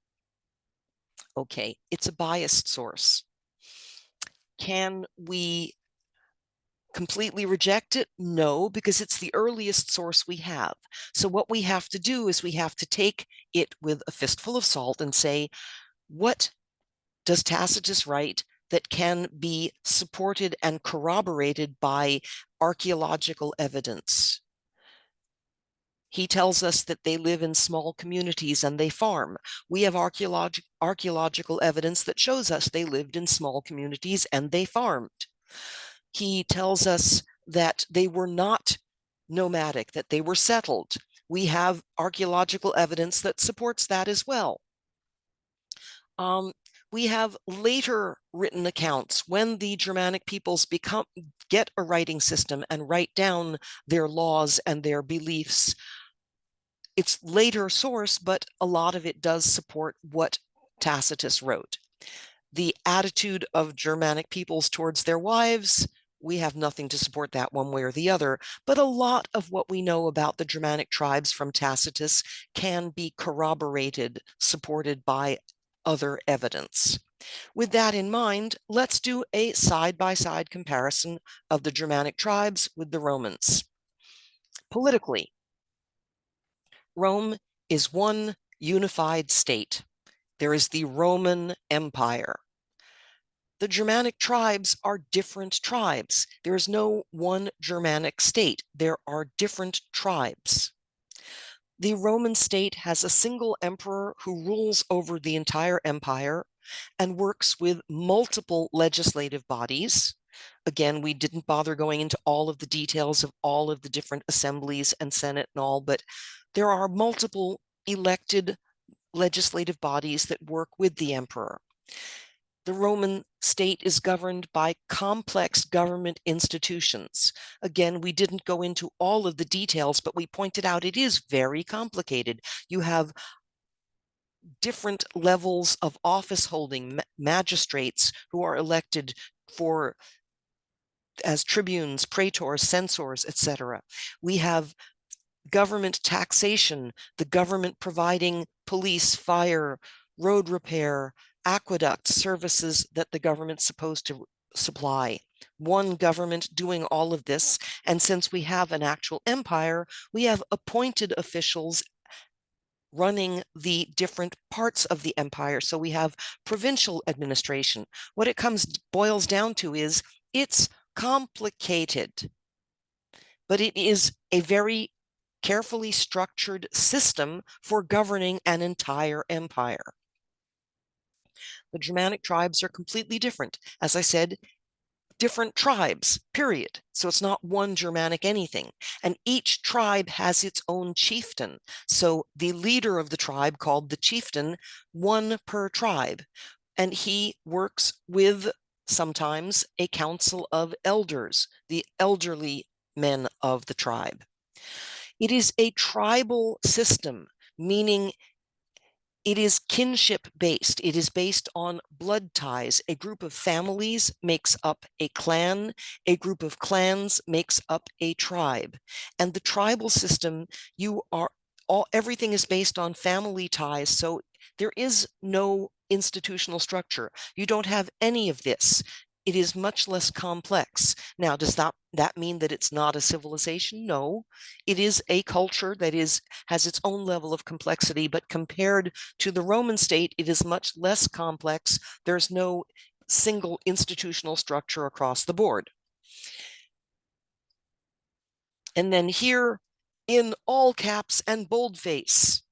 Okay, it's a biased source. Can we completely reject it? No, because it's the earliest source we have. So what we have to do is we have to take it with a fistful of salt and say, what does Tacitus write that can be supported and corroborated by archaeological evidence? He tells us that they live in small communities and they farm. We have archaeological evidence that shows us they lived in small communities and they farmed. He tells us that they were not nomadic, that they were settled. We have archaeological evidence that supports that as well. We have later written accounts when the Germanic peoples get a writing system and write down their laws and their beliefs. It's later source, but a lot of it does support what Tacitus wrote. The attitude of Germanic peoples towards their wives, we have nothing to support that one way or the other, but a lot of what we know about the Germanic tribes from Tacitus can be corroborated, supported by other evidence. With that in mind, let's do a side-by-side comparison of the Germanic tribes with the Romans. Politically, Rome is one unified state. There is the Roman Empire. The Germanic tribes are different tribes. There is no one Germanic state. There are different tribes. The Roman state has a single emperor who rules over the entire empire and works with multiple legislative bodies. Again, we didn't bother going into all of the details of all of the different assemblies and Senate and all, but there are multiple elected legislative bodies that work with the emperor. The Roman state is governed by complex government institutions. Again, we didn't go into all of the details, but we pointed out it is very complicated. You have different levels of office holding, magistrates who are elected for as tribunes, praetors, censors, etc. We have government taxation, the government providing police, fire, road repair, aqueduct services that the government's supposed to supply. One government doing all of this. And since we have an actual empire, we have appointed officials running the different parts of the empire. So we have provincial administration. What it boils down to is it's complicated, but it is a very carefully structured system for governing an entire empire. The Germanic tribes are completely different. As I said, different tribes, period. So it's not one Germanic anything. And each tribe has its own chieftain. So the leader of the tribe, called the chieftain, one per tribe. And he works with sometimes a council of elders, the elderly men of the tribe. It is a tribal system, meaning it is kinship based. It is based on blood ties. A group of families makes up a clan. A group of clans makes up a tribe. And the tribal system, everything is based on family ties. So there is no institutional structure. You don't have any of this. It is much less complex. Now, does that mean that it's not a civilization? No, it is a culture that has its own level of complexity, but compared to the Roman state, it is much less complex. There's no single institutional structure across the board. And then here, in all caps and boldface,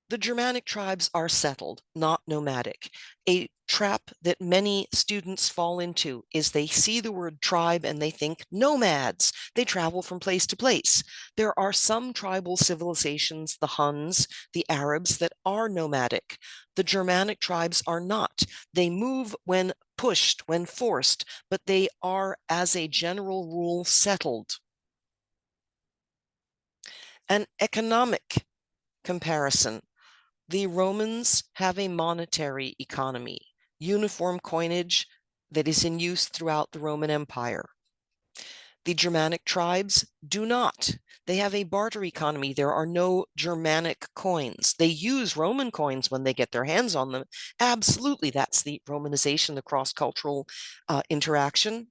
the Germanic tribes are settled, not nomadic. A trap that many students fall into is they see the word tribe and they think nomads. They travel from place to place. There are some tribal civilizations, the Huns, the Arabs, that are nomadic. The Germanic tribes are not. They move when pushed, when forced, but they are, as a general rule, settled. An economic comparison. The Romans have a monetary economy, uniform coinage that is in use throughout the Roman Empire. The Germanic tribes do not. They have a barter economy. There are no Germanic coins. They use Roman coins when they get their hands on them. Absolutely, that's the Romanization, the cross-cultural interaction.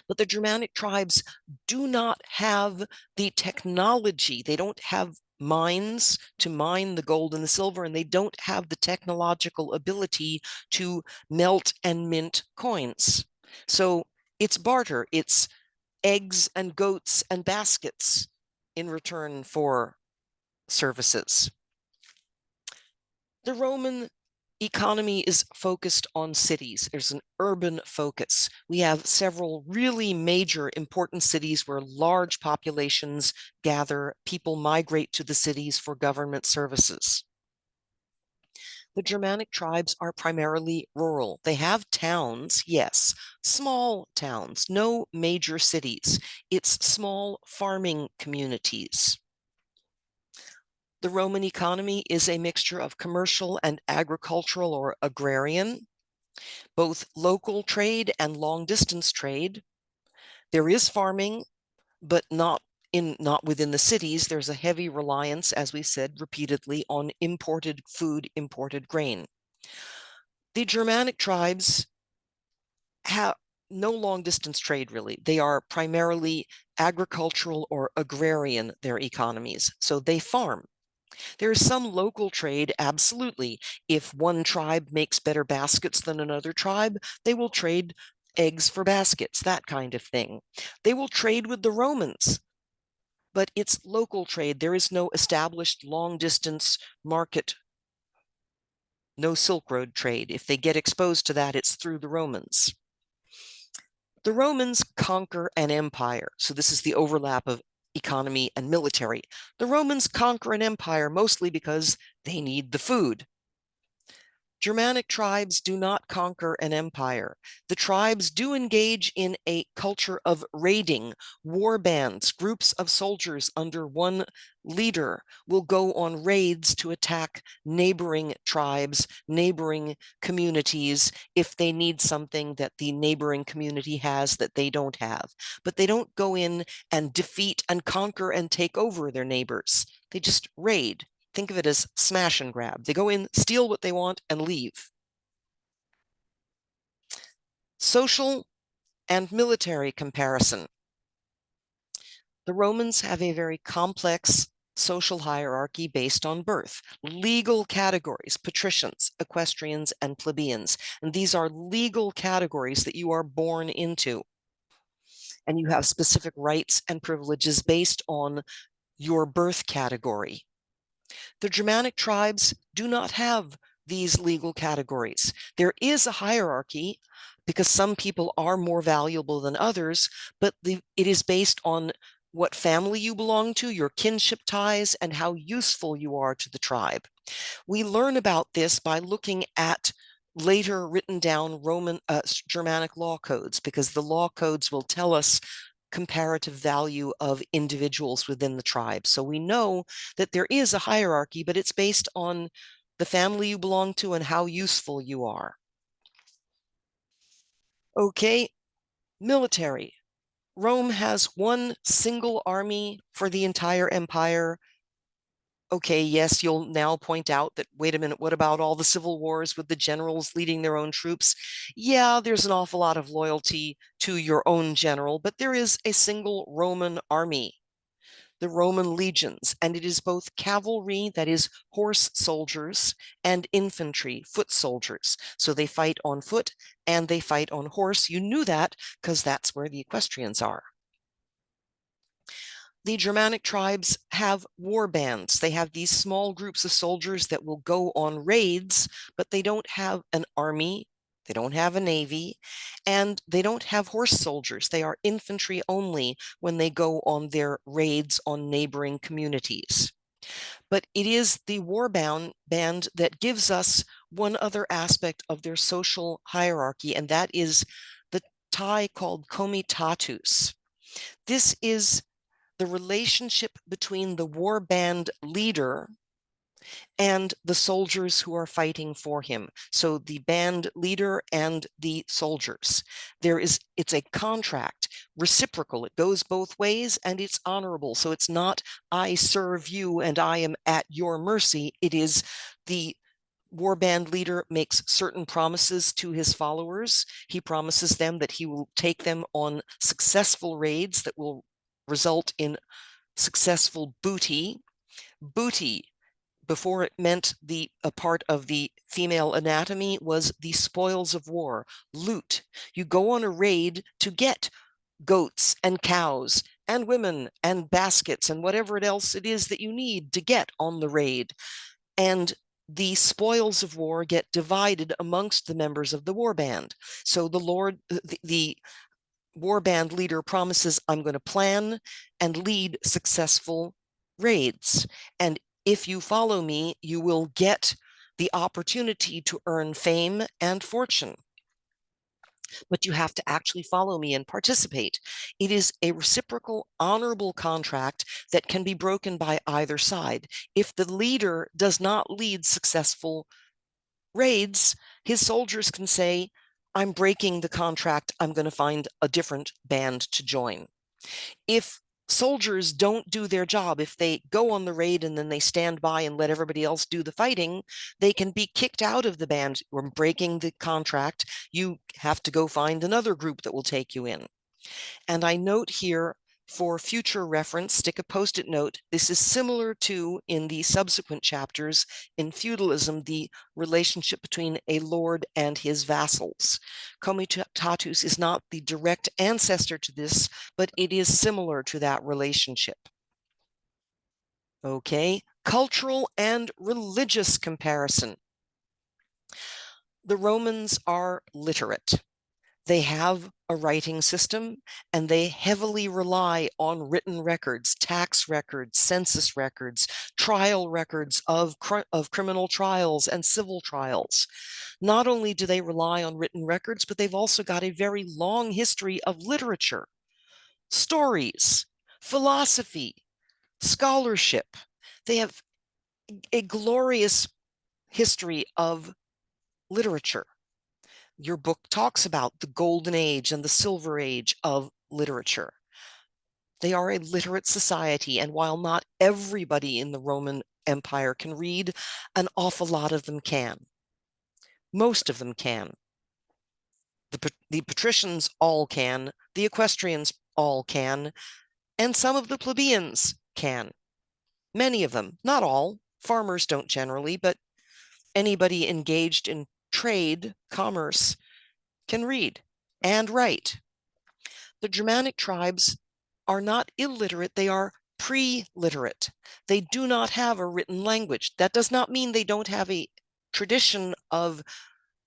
But the Germanic tribes do not have the technology. They don't have mines to mine the gold and the silver, and they don't have the technological ability to melt and mint coins. So it's barter. It's eggs and goats and baskets in return for services. The Roman economy is focused on cities. There's an urban focus. We have several really major important cities where large populations gather. People migrate to the cities for government services. The Germanic tribes are primarily rural. They have towns, yes, small towns, no major cities. It's small farming communities. The Roman economy is a mixture of commercial and agricultural or agrarian, both local trade and long distance trade. There is farming, but not within the cities. There's a heavy reliance, as we said repeatedly, on imported food, imported grain. The Germanic tribes have no long distance trade, really. They are primarily agricultural or agrarian, their economies. So they farm. There is some local trade, absolutely. If one tribe makes better baskets than another tribe, they will trade eggs for baskets, that kind of thing. They will trade with the Romans, but it's local trade. There is no established long distance market, no Silk Road trade. If they get exposed to that, it's through the Romans. The Romans conquer an empire. So this is the overlap of economy and military. The Romans conquer an empire mostly because they need the food. Germanic tribes do not conquer an empire. The tribes do engage in a culture of raiding. War bands, groups of soldiers under one leader will go on raids to attack neighboring tribes, neighboring communities, if they need something that the neighboring community has that they don't have. But they don't go in and defeat and conquer and take over their neighbors. They just raid. Think of it as smash and grab. They go in, steal what they want, and leave. Social and military comparison. The Romans have a very complex social hierarchy based on birth. Legal categories, patricians, equestrians, and plebeians. And these are legal categories that you are born into. And you have specific rights and privileges based on your birth category. The Germanic tribes do not have these legal categories. There is a hierarchy because some people are more valuable than others, but it is based on what family you belong to, your kinship ties, and how useful you are to the tribe. We learn about this by looking at later written down Germanic law codes, because the law codes will tell us comparative value of individuals within the tribe. So we know that there is a hierarchy, but it's based on the family you belong to and how useful you are. Okay, military. Rome has one single army for the entire empire. Okay, yes, you'll now point out that, wait a minute, what about all the civil wars with the generals leading their own troops? Yeah, there's an awful lot of loyalty to your own general, but there is a single Roman army, the Roman legions, and it is both cavalry, that is horse soldiers, and infantry, foot soldiers. So they fight on foot and they fight on horse. You knew that because that's where the equestrians are. The Germanic tribes have war bands. They have these small groups of soldiers that will go on raids, but they don't have an army, they don't have a navy, and they don't have horse soldiers. They are infantry only when they go on their raids on neighboring communities. But it is the war band that gives us one other aspect of their social hierarchy, and that is the tie called comitatus. This is the relationship between the war band leader and the soldiers who are fighting for him. So the band leader and the soldiers. It's a contract, reciprocal. It goes both ways and it's honorable. So it's not, I serve you and I am at your mercy. It is the war band leader makes certain promises to his followers. He promises them that he will take them on successful raids that will result in successful booty. Booty, before it meant a part of the female anatomy, was the spoils of war, loot. You go on a raid to get goats and cows and women and baskets and whatever else it is that you need to get on the raid. And the spoils of war get divided amongst the members of the war band. So the war band leader promises, I'm going to plan and lead successful raids. And if you follow me, you will get the opportunity to earn fame and fortune. but you have to actually follow me and participate. It is a reciprocal, honorable contract that can be broken by either side. If the leader does not lead successful raids, his soldiers can say, I'm breaking the contract. I'm going to find a different band to join. If soldiers don't do their job, if they go on the raid and then they stand by and let everybody else do the fighting, they can be kicked out of the band. We're breaking the contract. You have to go find another group that will take you in. And I note here, for future reference, stick a post-it note. This is similar to, in the subsequent chapters, in feudalism, the relationship between a lord and his vassals. Comitatus is not the direct ancestor to this, but it is similar to that relationship. Okay, cultural and religious comparison. The Romans are literate. They have a writing system, and they heavily rely on written records, tax records, census records, trial records of criminal trials and civil trials. Not only do they rely on written records, but they've also got a very long history of literature, stories, philosophy, scholarship. They have a glorious history of literature. Your book talks about the golden age and the silver age of literature. They are a literate society, and while not everybody in the Roman Empire can read, an awful lot of them can. Most of them can. The patricians all can, the equestrians all can, and some of the plebeians can. Many of them, not all. Farmers don't generally, but anybody engaged in trade, commerce, can read and write. The Germanic tribes are not illiterate, they are pre-literate. They do not have a written language. That does not mean they don't have a tradition of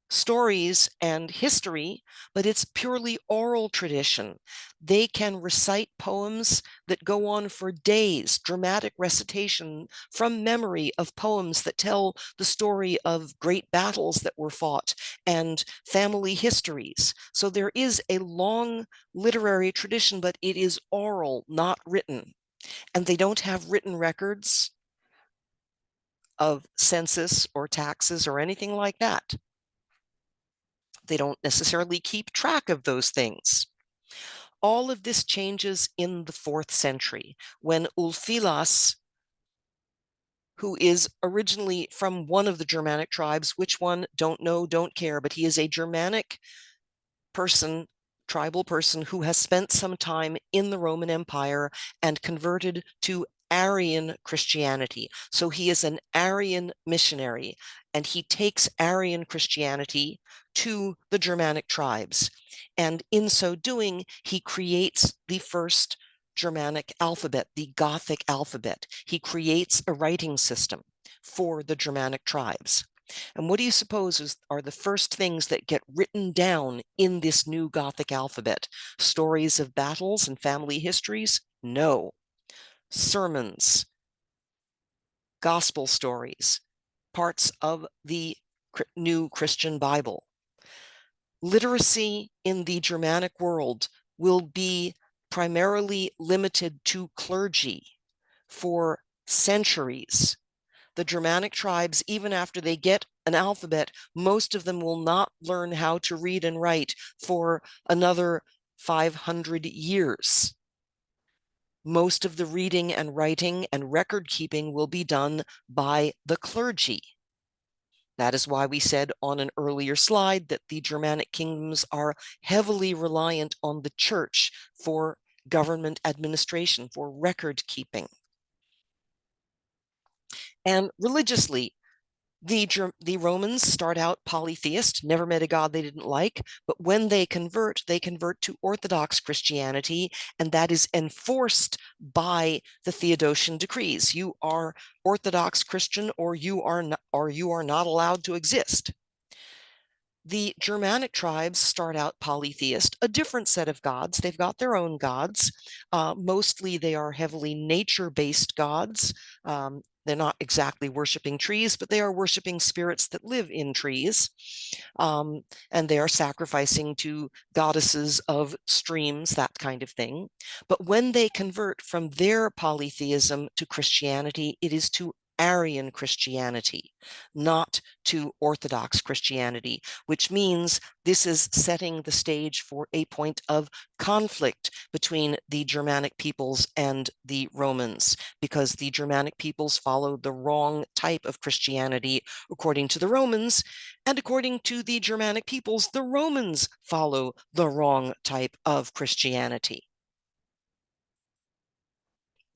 stories and history, but it's purely oral tradition. They can recite poems that go on for days, dramatic recitation from memory of poems that tell the story of great battles that were fought and family histories. So there is a long literary tradition, but it is oral, not written. And they don't have written records of census or taxes or anything like that. They don't necessarily keep track of those things. All of this changes in the 4th century when Ulfilas, who is originally from one of the Germanic tribes, which one, don't know, don't care, but he is a Germanic person, tribal person who has spent some time in the Roman Empire and converted to Arian Christianity. So he is an Arian missionary, and he takes Arian Christianity to the Germanic tribes. And in so doing, he creates the first Germanic alphabet, the Gothic alphabet. He creates a writing system for the Germanic tribes. And what do you suppose are the first things that get written down in this new Gothic alphabet? Stories of battles and family histories? No. Sermons, gospel stories, parts of the new Christian Bible. Literacy in the Germanic world will be primarily limited to clergy for centuries. The Germanic tribes, even after they get an alphabet, most of them will not learn how to read and write for another 500 years. Most of the reading and writing and record keeping will be done by the clergy. That is why we said on an earlier slide that the Germanic kingdoms are heavily reliant on the church for government administration, for record keeping. And religiously, the Romans start out polytheist, never met a god they didn't like, but when they convert to Orthodox Christianity, and that is enforced by the Theodosian decrees. You are Orthodox Christian, or you are not allowed to exist. The Germanic tribes start out polytheist, a different set of gods. They've got their own gods. Mostly they are heavily nature-based gods. They're not exactly worshiping trees, but they are worshiping spirits that live in trees. And they are sacrificing to goddesses of streams, that kind of thing. But when they convert from their polytheism to Christianity, it is to Arian Christianity, not to Orthodox Christianity, which means this is setting the stage for a point of conflict between the Germanic peoples and the Romans, because the Germanic peoples followed the wrong type of Christianity according to the Romans, and according to the Germanic peoples, the Romans follow the wrong type of Christianity.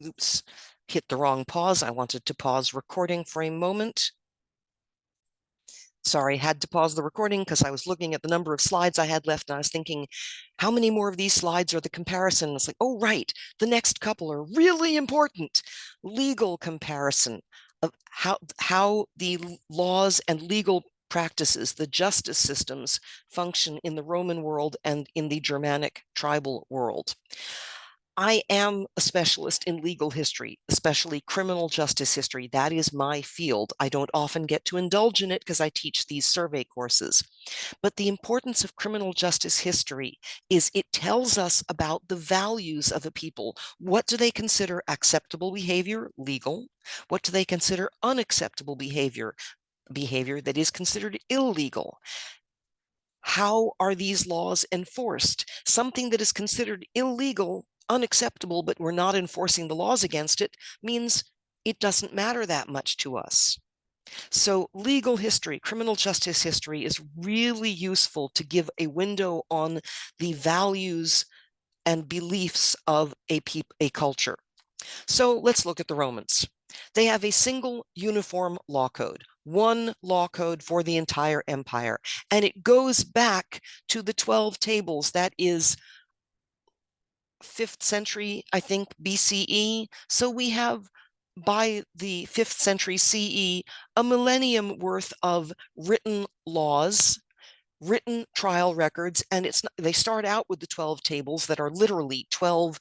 Oops, hit the wrong pause. I wanted to pause recording for a moment. Sorry, had to pause the recording because I was looking at the number of slides I had left and I was thinking, how many more of these slides are the comparison? It's like, oh, right, the next couple are really important. Legal comparison of how the laws and legal practices, the justice systems function in the Roman world and in the Germanic tribal world. I am a specialist in legal history, especially criminal justice history. That is my field. I don't often get to indulge in it because I teach these survey courses. But the importance of criminal justice history is it tells us about the values of a people. What do they consider acceptable behavior, legal? What do they consider unacceptable behavior, behavior that is considered illegal? How are these laws enforced? Something that is considered illegal, unacceptable, but we're not enforcing the laws against it means it doesn't matter that much to us. So legal history, criminal justice history is really useful to give a window on the values and beliefs of a culture. So let's look at the Romans. They have a single uniform law code, one law code for the entire empire. And it goes back to the 12 tables. That is 5th century, I think, BCE. So we have, by the 5th century CE, a millennium worth of written laws, written trial records, and they start out with the 12 tables that are literally 12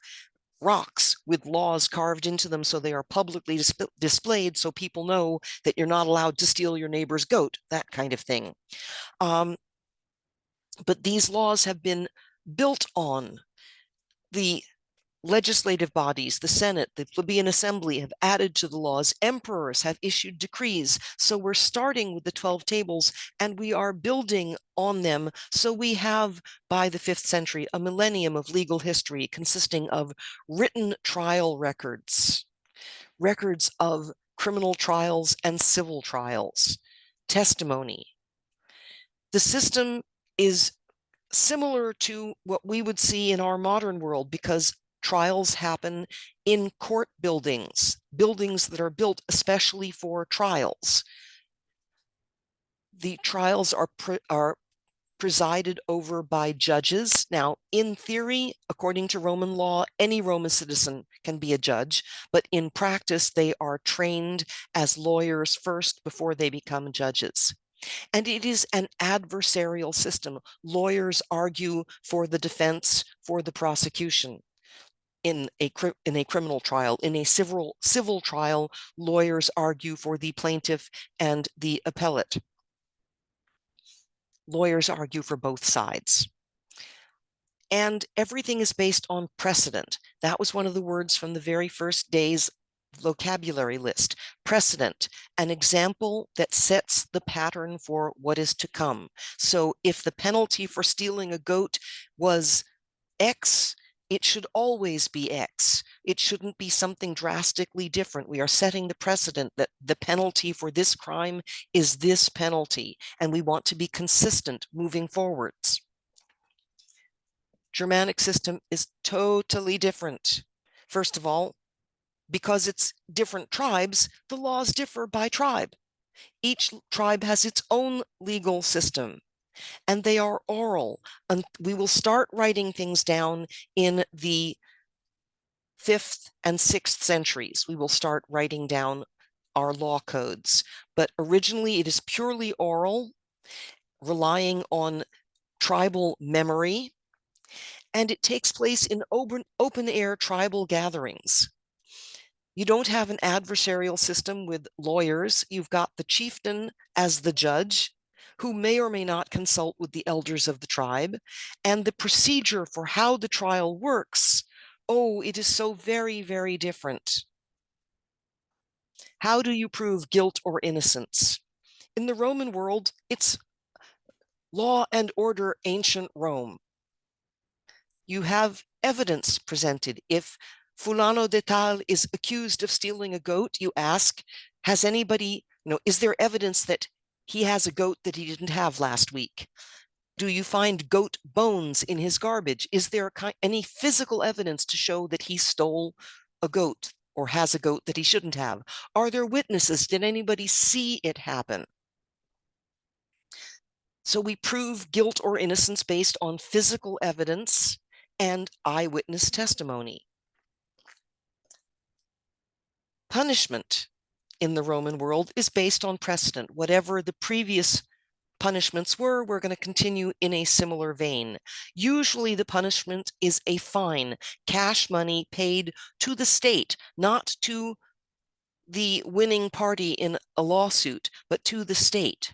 rocks with laws carved into them, so they are publicly displayed so people know that you're not allowed to steal your neighbor's goat, that kind of thing. But these laws have been built on the legislative bodies, the Senate, the plebeian assembly have added to the laws. Emperors have issued decrees. So we're starting with the 12 tables and we are building on them. So we have, by the 5th century, a millennium of legal history consisting of written trial records, records of criminal trials and civil trials, testimony. The system is similar to what we would see in our modern world because trials happen in court buildings, buildings that are built especially for trials. The trials are presided over by judges. Now, in theory, according to Roman law, any Roman citizen can be a judge, but in practice, they are trained as lawyers first before they become judges. And it is an adversarial system. Lawyers argue for the defense, for the prosecution. In a criminal trial, in a civil trial, lawyers argue for the plaintiff and the appellate. Lawyers argue for both sides. And everything is based on precedent. That was one of the words from the very first day's vocabulary list. Precedent, an example that sets the pattern for what is to come. So if the penalty for stealing a goat was X, it should always be X. It shouldn't be something drastically different. We are setting the precedent that the penalty for this crime is this penalty, and we want to be consistent moving forwards. Germanic system is totally different. First of all, because it's different tribes, the laws differ by tribe. Each tribe has its own legal system, and they are oral. And we will start writing things down in the 5th and 6th centuries. We will start writing down our law codes. But originally, it is purely oral, relying on tribal memory, and it takes place in open air tribal gatherings. You don't have an adversarial system with lawyers. You've got the chieftain as the judge, who may or may not consult with the elders of the tribe, and the procedure for how the trial works. Oh, it is so very, very different. How do you prove guilt or innocence? In the Roman world, it's law and order, ancient Rome. You have evidence presented. If Fulano de Tal is accused of stealing a goat, you ask, has anybody, is there evidence that he has a goat that he didn't have last week? Do you find goat bones in his garbage? Is there any physical evidence to show that he stole a goat or has a goat that he shouldn't have? Are there witnesses? Did anybody see it happen? So we prove guilt or innocence based on physical evidence and eyewitness testimony. Punishment in the Roman world is based on precedent. Whatever the previous punishments were, we're going to continue in a similar vein. Usually the punishment is a fine, cash money paid to the state, not to the winning party in a lawsuit, but to the state.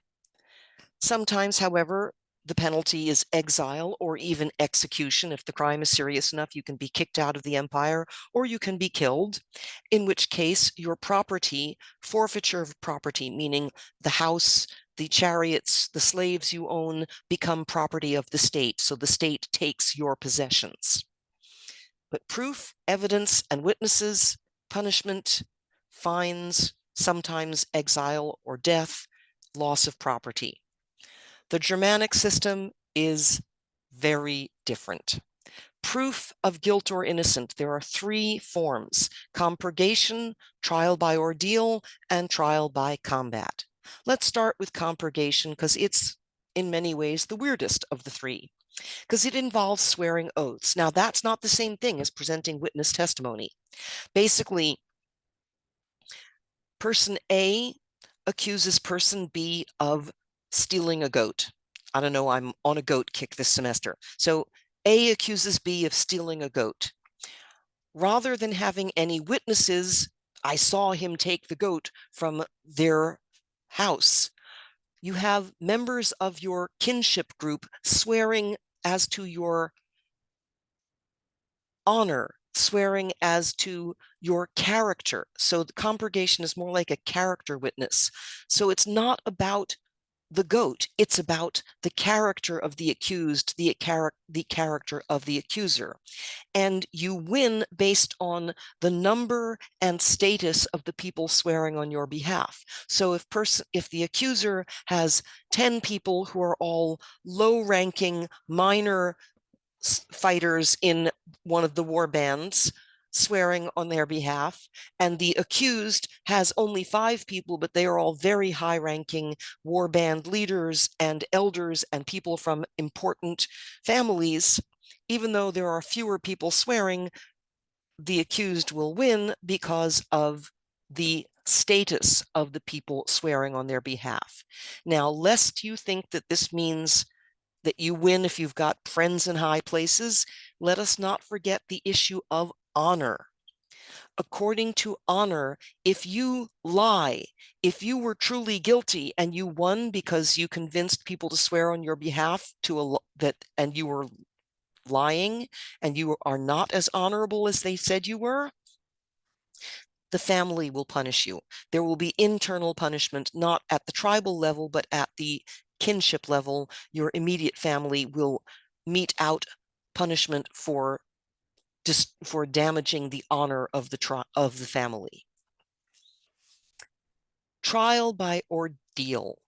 Sometimes, however, the penalty is exile or even execution. If the crime is serious enough, you can be kicked out of the empire or you can be killed, in which case your property, forfeiture of property, meaning the house, the chariots, the slaves you own become property of the state. So the state takes your possessions. But proof, evidence, and witnesses, punishment, fines, sometimes exile or death, loss of property. The Germanic system is very different. Proof of guilt or innocence, there are three forms: compurgation, trial by ordeal, and trial by combat. Let's start with compurgation because it's in many ways the weirdest of the three, because it involves swearing oaths. Now, that's not the same thing as presenting witness testimony. Basically, person A accuses person B of stealing a goat. I don't know, I'm on a goat kick this semester. So A accuses B of stealing a goat. Rather than having any witnesses, I saw him take the goat from their house. You have members of your kinship group swearing as to your honor, swearing as to your character. So the compurgation is more like a character witness. So it's not about the goat, it's about the character of the accused, the character of the accuser. And you win based on the number and status of the people swearing on your behalf. So if the accuser has 10 people who are all low-ranking minor fighters in one of the war bands swearing on their behalf, and the accused has only 5 people, but they are all very high-ranking war band leaders and elders and people from important families, even though there are fewer people swearing, the accused will win because of the status of the people swearing on their behalf. Now, lest you think that this means that you win if you've got friends in high places, let us not forget the issue of honor. According to honor, if you lie, if you were truly guilty and you won because you convinced people to swear on your behalf and you were lying and you are not as honorable as they said you were, the family will punish you. There will be internal punishment, not at the tribal level, but at the kinship level. Your immediate family will mete out punishment for damaging the honor of the family. Trial by ordeal.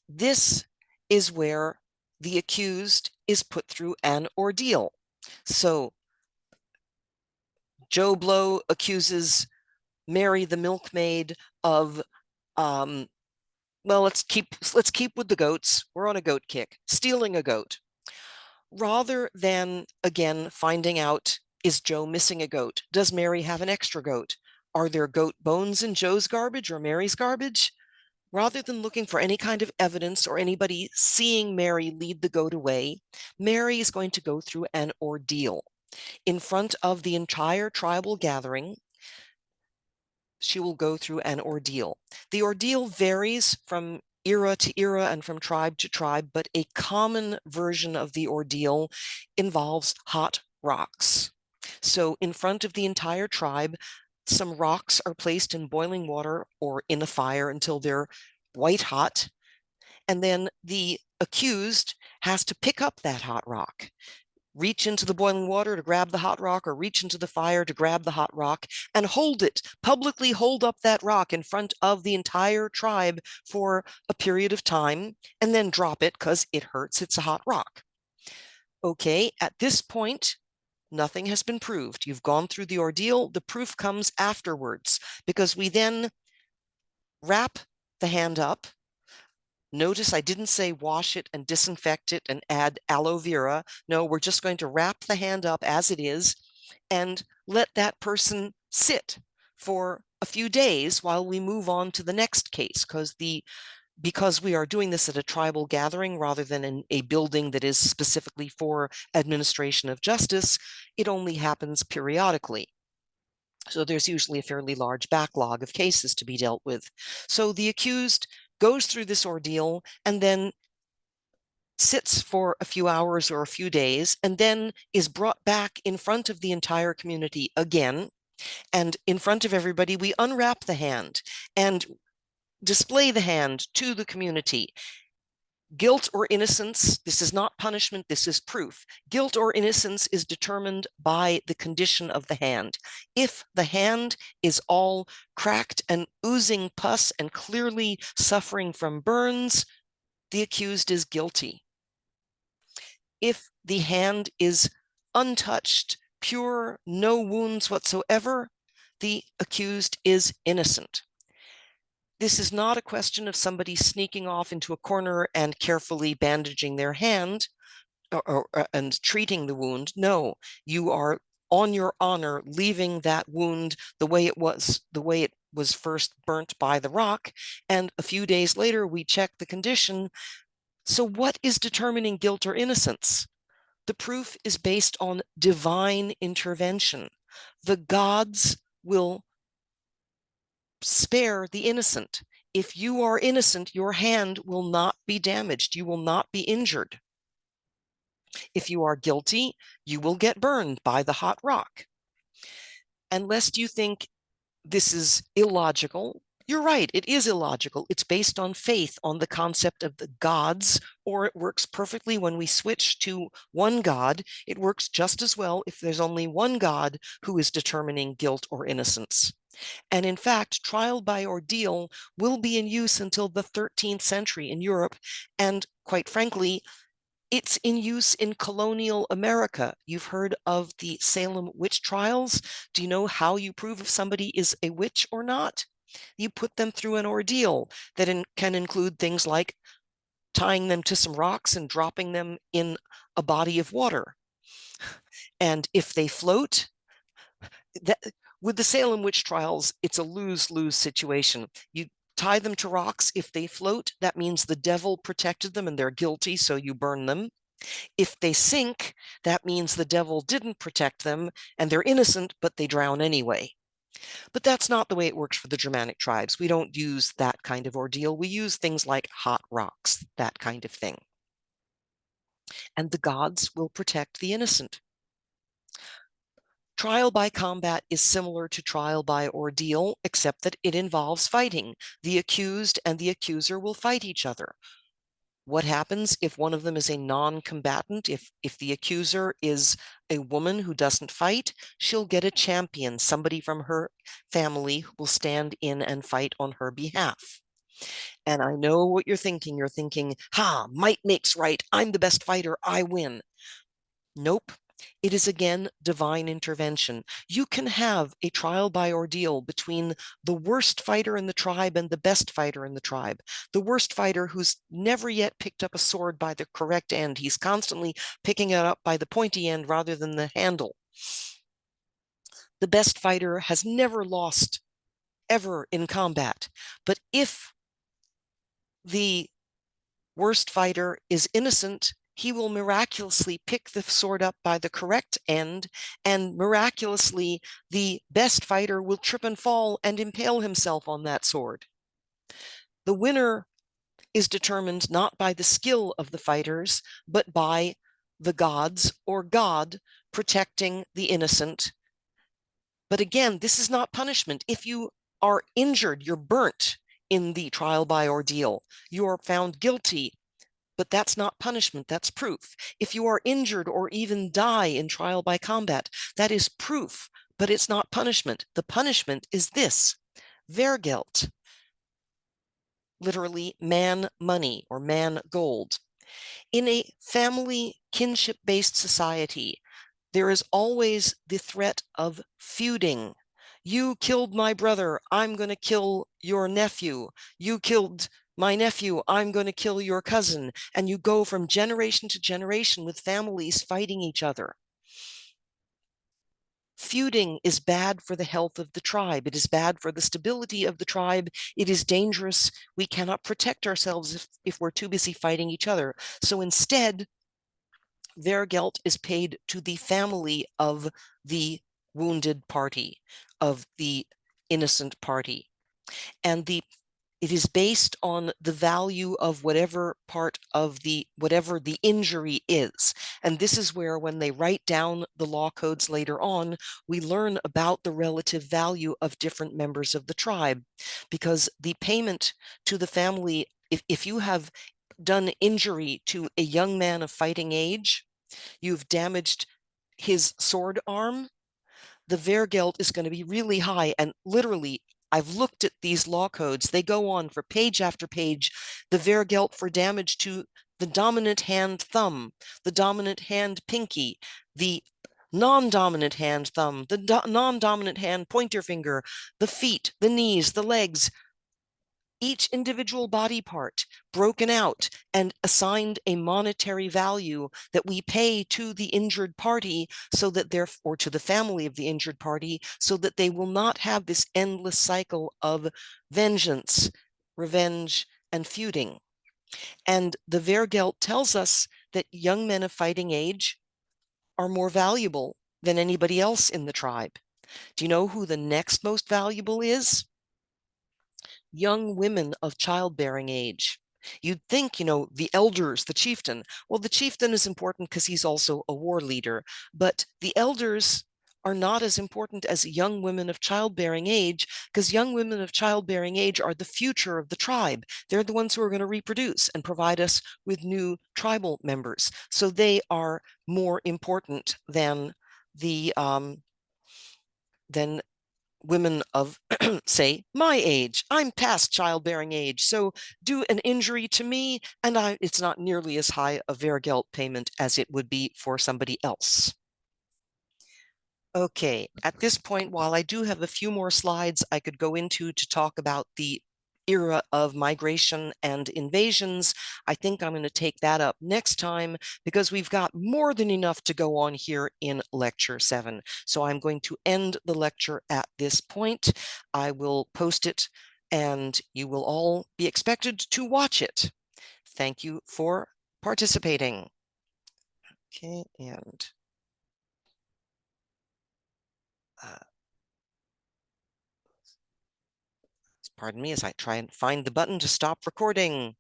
This is where the accused is put through an ordeal. So Joe Blow accuses Mary the milkmaid of well, let's keep with the goats. We're on a goat kick. Stealing a goat. Rather than, again, finding out, is Joe missing a goat? Does Mary have an extra goat? Are there goat bones in Joe's garbage or Mary's garbage? Rather than looking for any kind of evidence or anybody seeing Mary lead the goat away, Mary is going to go through an ordeal in front of the entire tribal gathering. she will go through an ordeal. The ordeal varies from era to era and from tribe to tribe, but a common version of the ordeal involves hot rocks. So in front of the entire tribe, some rocks are placed in boiling water or in a fire until they're white hot. And then the accused has to pick up that hot rock, reach into the boiling water to grab the hot rock, or reach into the fire to grab the hot rock and hold it, publicly hold up that rock in front of the entire tribe for a period of time, and then drop it because it hurts. It's a hot rock. Okay, at this point, nothing has been proved. You've gone through the ordeal. The proof comes afterwards because we then wrap the hand up. Notice I didn't say wash it and disinfect it and add aloe vera. No, we're just going to wrap the hand up as it is and let that person sit for a few days while we move on to the next case, because we are doing this at a tribal gathering rather than in a building that is specifically for administration of justice, it only happens periodically. So there's usually a fairly large backlog of cases to be dealt with. So the accused goes through this ordeal and then sits for a few hours or a few days, and then is brought back in front of the entire community again. And in front of everybody, we unwrap the hand and display the hand to the community. Guilt or innocence, this is not punishment, this is proof. Guilt or innocence is determined by the condition of the hand. If the hand is all cracked and oozing pus and clearly suffering from burns, the accused is guilty. If the hand is untouched, pure, no wounds whatsoever, the accused is innocent. This is not a question of somebody sneaking off into a corner and carefully bandaging their hand and treating the wound. No, you are on your honor leaving that wound the way it was first burnt by the rock. And a few days later, we check the condition. So what is determining guilt or innocence? The proof is based on divine intervention. The gods will spare the innocent. If you are innocent, your hand will not be damaged. You will not be injured. If you are guilty, you will get burned by the hot rock. And lest you think this is illogical, you're right, it is illogical. It's based on faith, on the concept of the gods, or it works perfectly when we switch to one God. It works just as well if there's only one God who is determining guilt or innocence. And in fact, trial by ordeal will be in use until the 13th century in Europe. And quite frankly, it's in use in colonial America. You've heard of the Salem witch trials. Do you know how you prove if somebody is a witch or not? You put them through an ordeal that can include things like tying them to some rocks and dropping them in a body of water. And if they float, with the Salem witch trials, it's a lose-lose situation. You tie them to rocks. If they float, that means the devil protected them and they're guilty, so you burn them. If they sink, that means the devil didn't protect them and they're innocent, but they drown anyway. But that's not the way it works for the Germanic tribes. We don't use that kind of ordeal. We use things like hot rocks, that kind of thing. And the gods will protect the innocent. Trial by combat is similar to trial by ordeal, except that it involves fighting. The accused and the accuser will fight each other. What happens if one of them is a non-combatant? If the accuser is a woman who doesn't fight, she'll get a champion, somebody from her family who will stand in and fight on her behalf. And I know what you're thinking. You're thinking, might makes right. I'm the best fighter. I win. Nope. It is again divine intervention. You can have a trial by ordeal between the worst fighter in the tribe and the best fighter in the tribe. The worst fighter who's never yet picked up a sword by the correct end. He's constantly picking it up by the pointy end rather than the handle. The best fighter has never lost ever in combat. But if the worst fighter is innocent, he will miraculously pick the sword up by the correct end, and miraculously the best fighter will trip and fall and impale himself on that sword. The winner is determined not by the skill of the fighters, but by the gods or God protecting the innocent. But again, this is not punishment. If you are injured, you're burnt in the trial by ordeal, you are found guilty, but that's not punishment, that's proof. If you are injured or even die in trial by combat, that is proof, but it's not punishment. The punishment is this: Wehrgeld, literally man money or man gold. In a family kinship-based society, there is always the threat of feuding. You killed my brother, I'm going to kill your nephew. You killed my nephew, I'm going to kill your cousin. And you go from generation to generation with families fighting each other. Feuding is bad for the health of the tribe. It is bad for the stability of the tribe. It is dangerous. We cannot protect ourselves if we're too busy fighting each other. So instead, Wehrgeld is paid to the family of the wounded party, of the innocent party. And it is based on the value of whatever part of whatever the injury is. And this is where, when they write down the law codes later on, we learn about the relative value of different members of the tribe, because the payment to the family, if you have done injury to a young man of fighting age, you've damaged his sword arm, the Wehrgeld is going to be really high. And literally, I've looked at these law codes. They go on for page after page. The Wehrgeld for damage to the dominant hand thumb, the dominant hand pinky, the non-dominant hand thumb, the non-dominant hand pointer finger, the feet, the knees, the legs, each individual body part broken out and assigned a monetary value that we pay to the injured party, so that or to the family of the injured party, so that they will not have this endless cycle of vengeance, revenge, and feuding. And the Wehrgeld tells us that young men of fighting age are more valuable than anybody else in the tribe. Do you know who the next most valuable is? Young women of childbearing age. You'd think, the elders, the chieftain. Well, the chieftain is important because he's also a war leader, but the elders are not as important as young women of childbearing age, because young women of childbearing age are the future of the tribe. They're the ones who are going to reproduce and provide us with new tribal members. So they are more important than the than women of, say, my age. I'm past childbearing age, so do an injury to me, and it's not nearly as high a Wehrgeld payment as it would be for somebody else. Okay, at this point, while I do have a few more slides I could go into to talk about the era of migration and invasions, I think I'm going to take that up next time, because we've got more than enough to go on here in lecture 7. So I'm going to end the lecture at this point. I will post it and you will all be expected to watch it. Thank you for participating. Okay, and pardon me as I try and find the button to stop recording.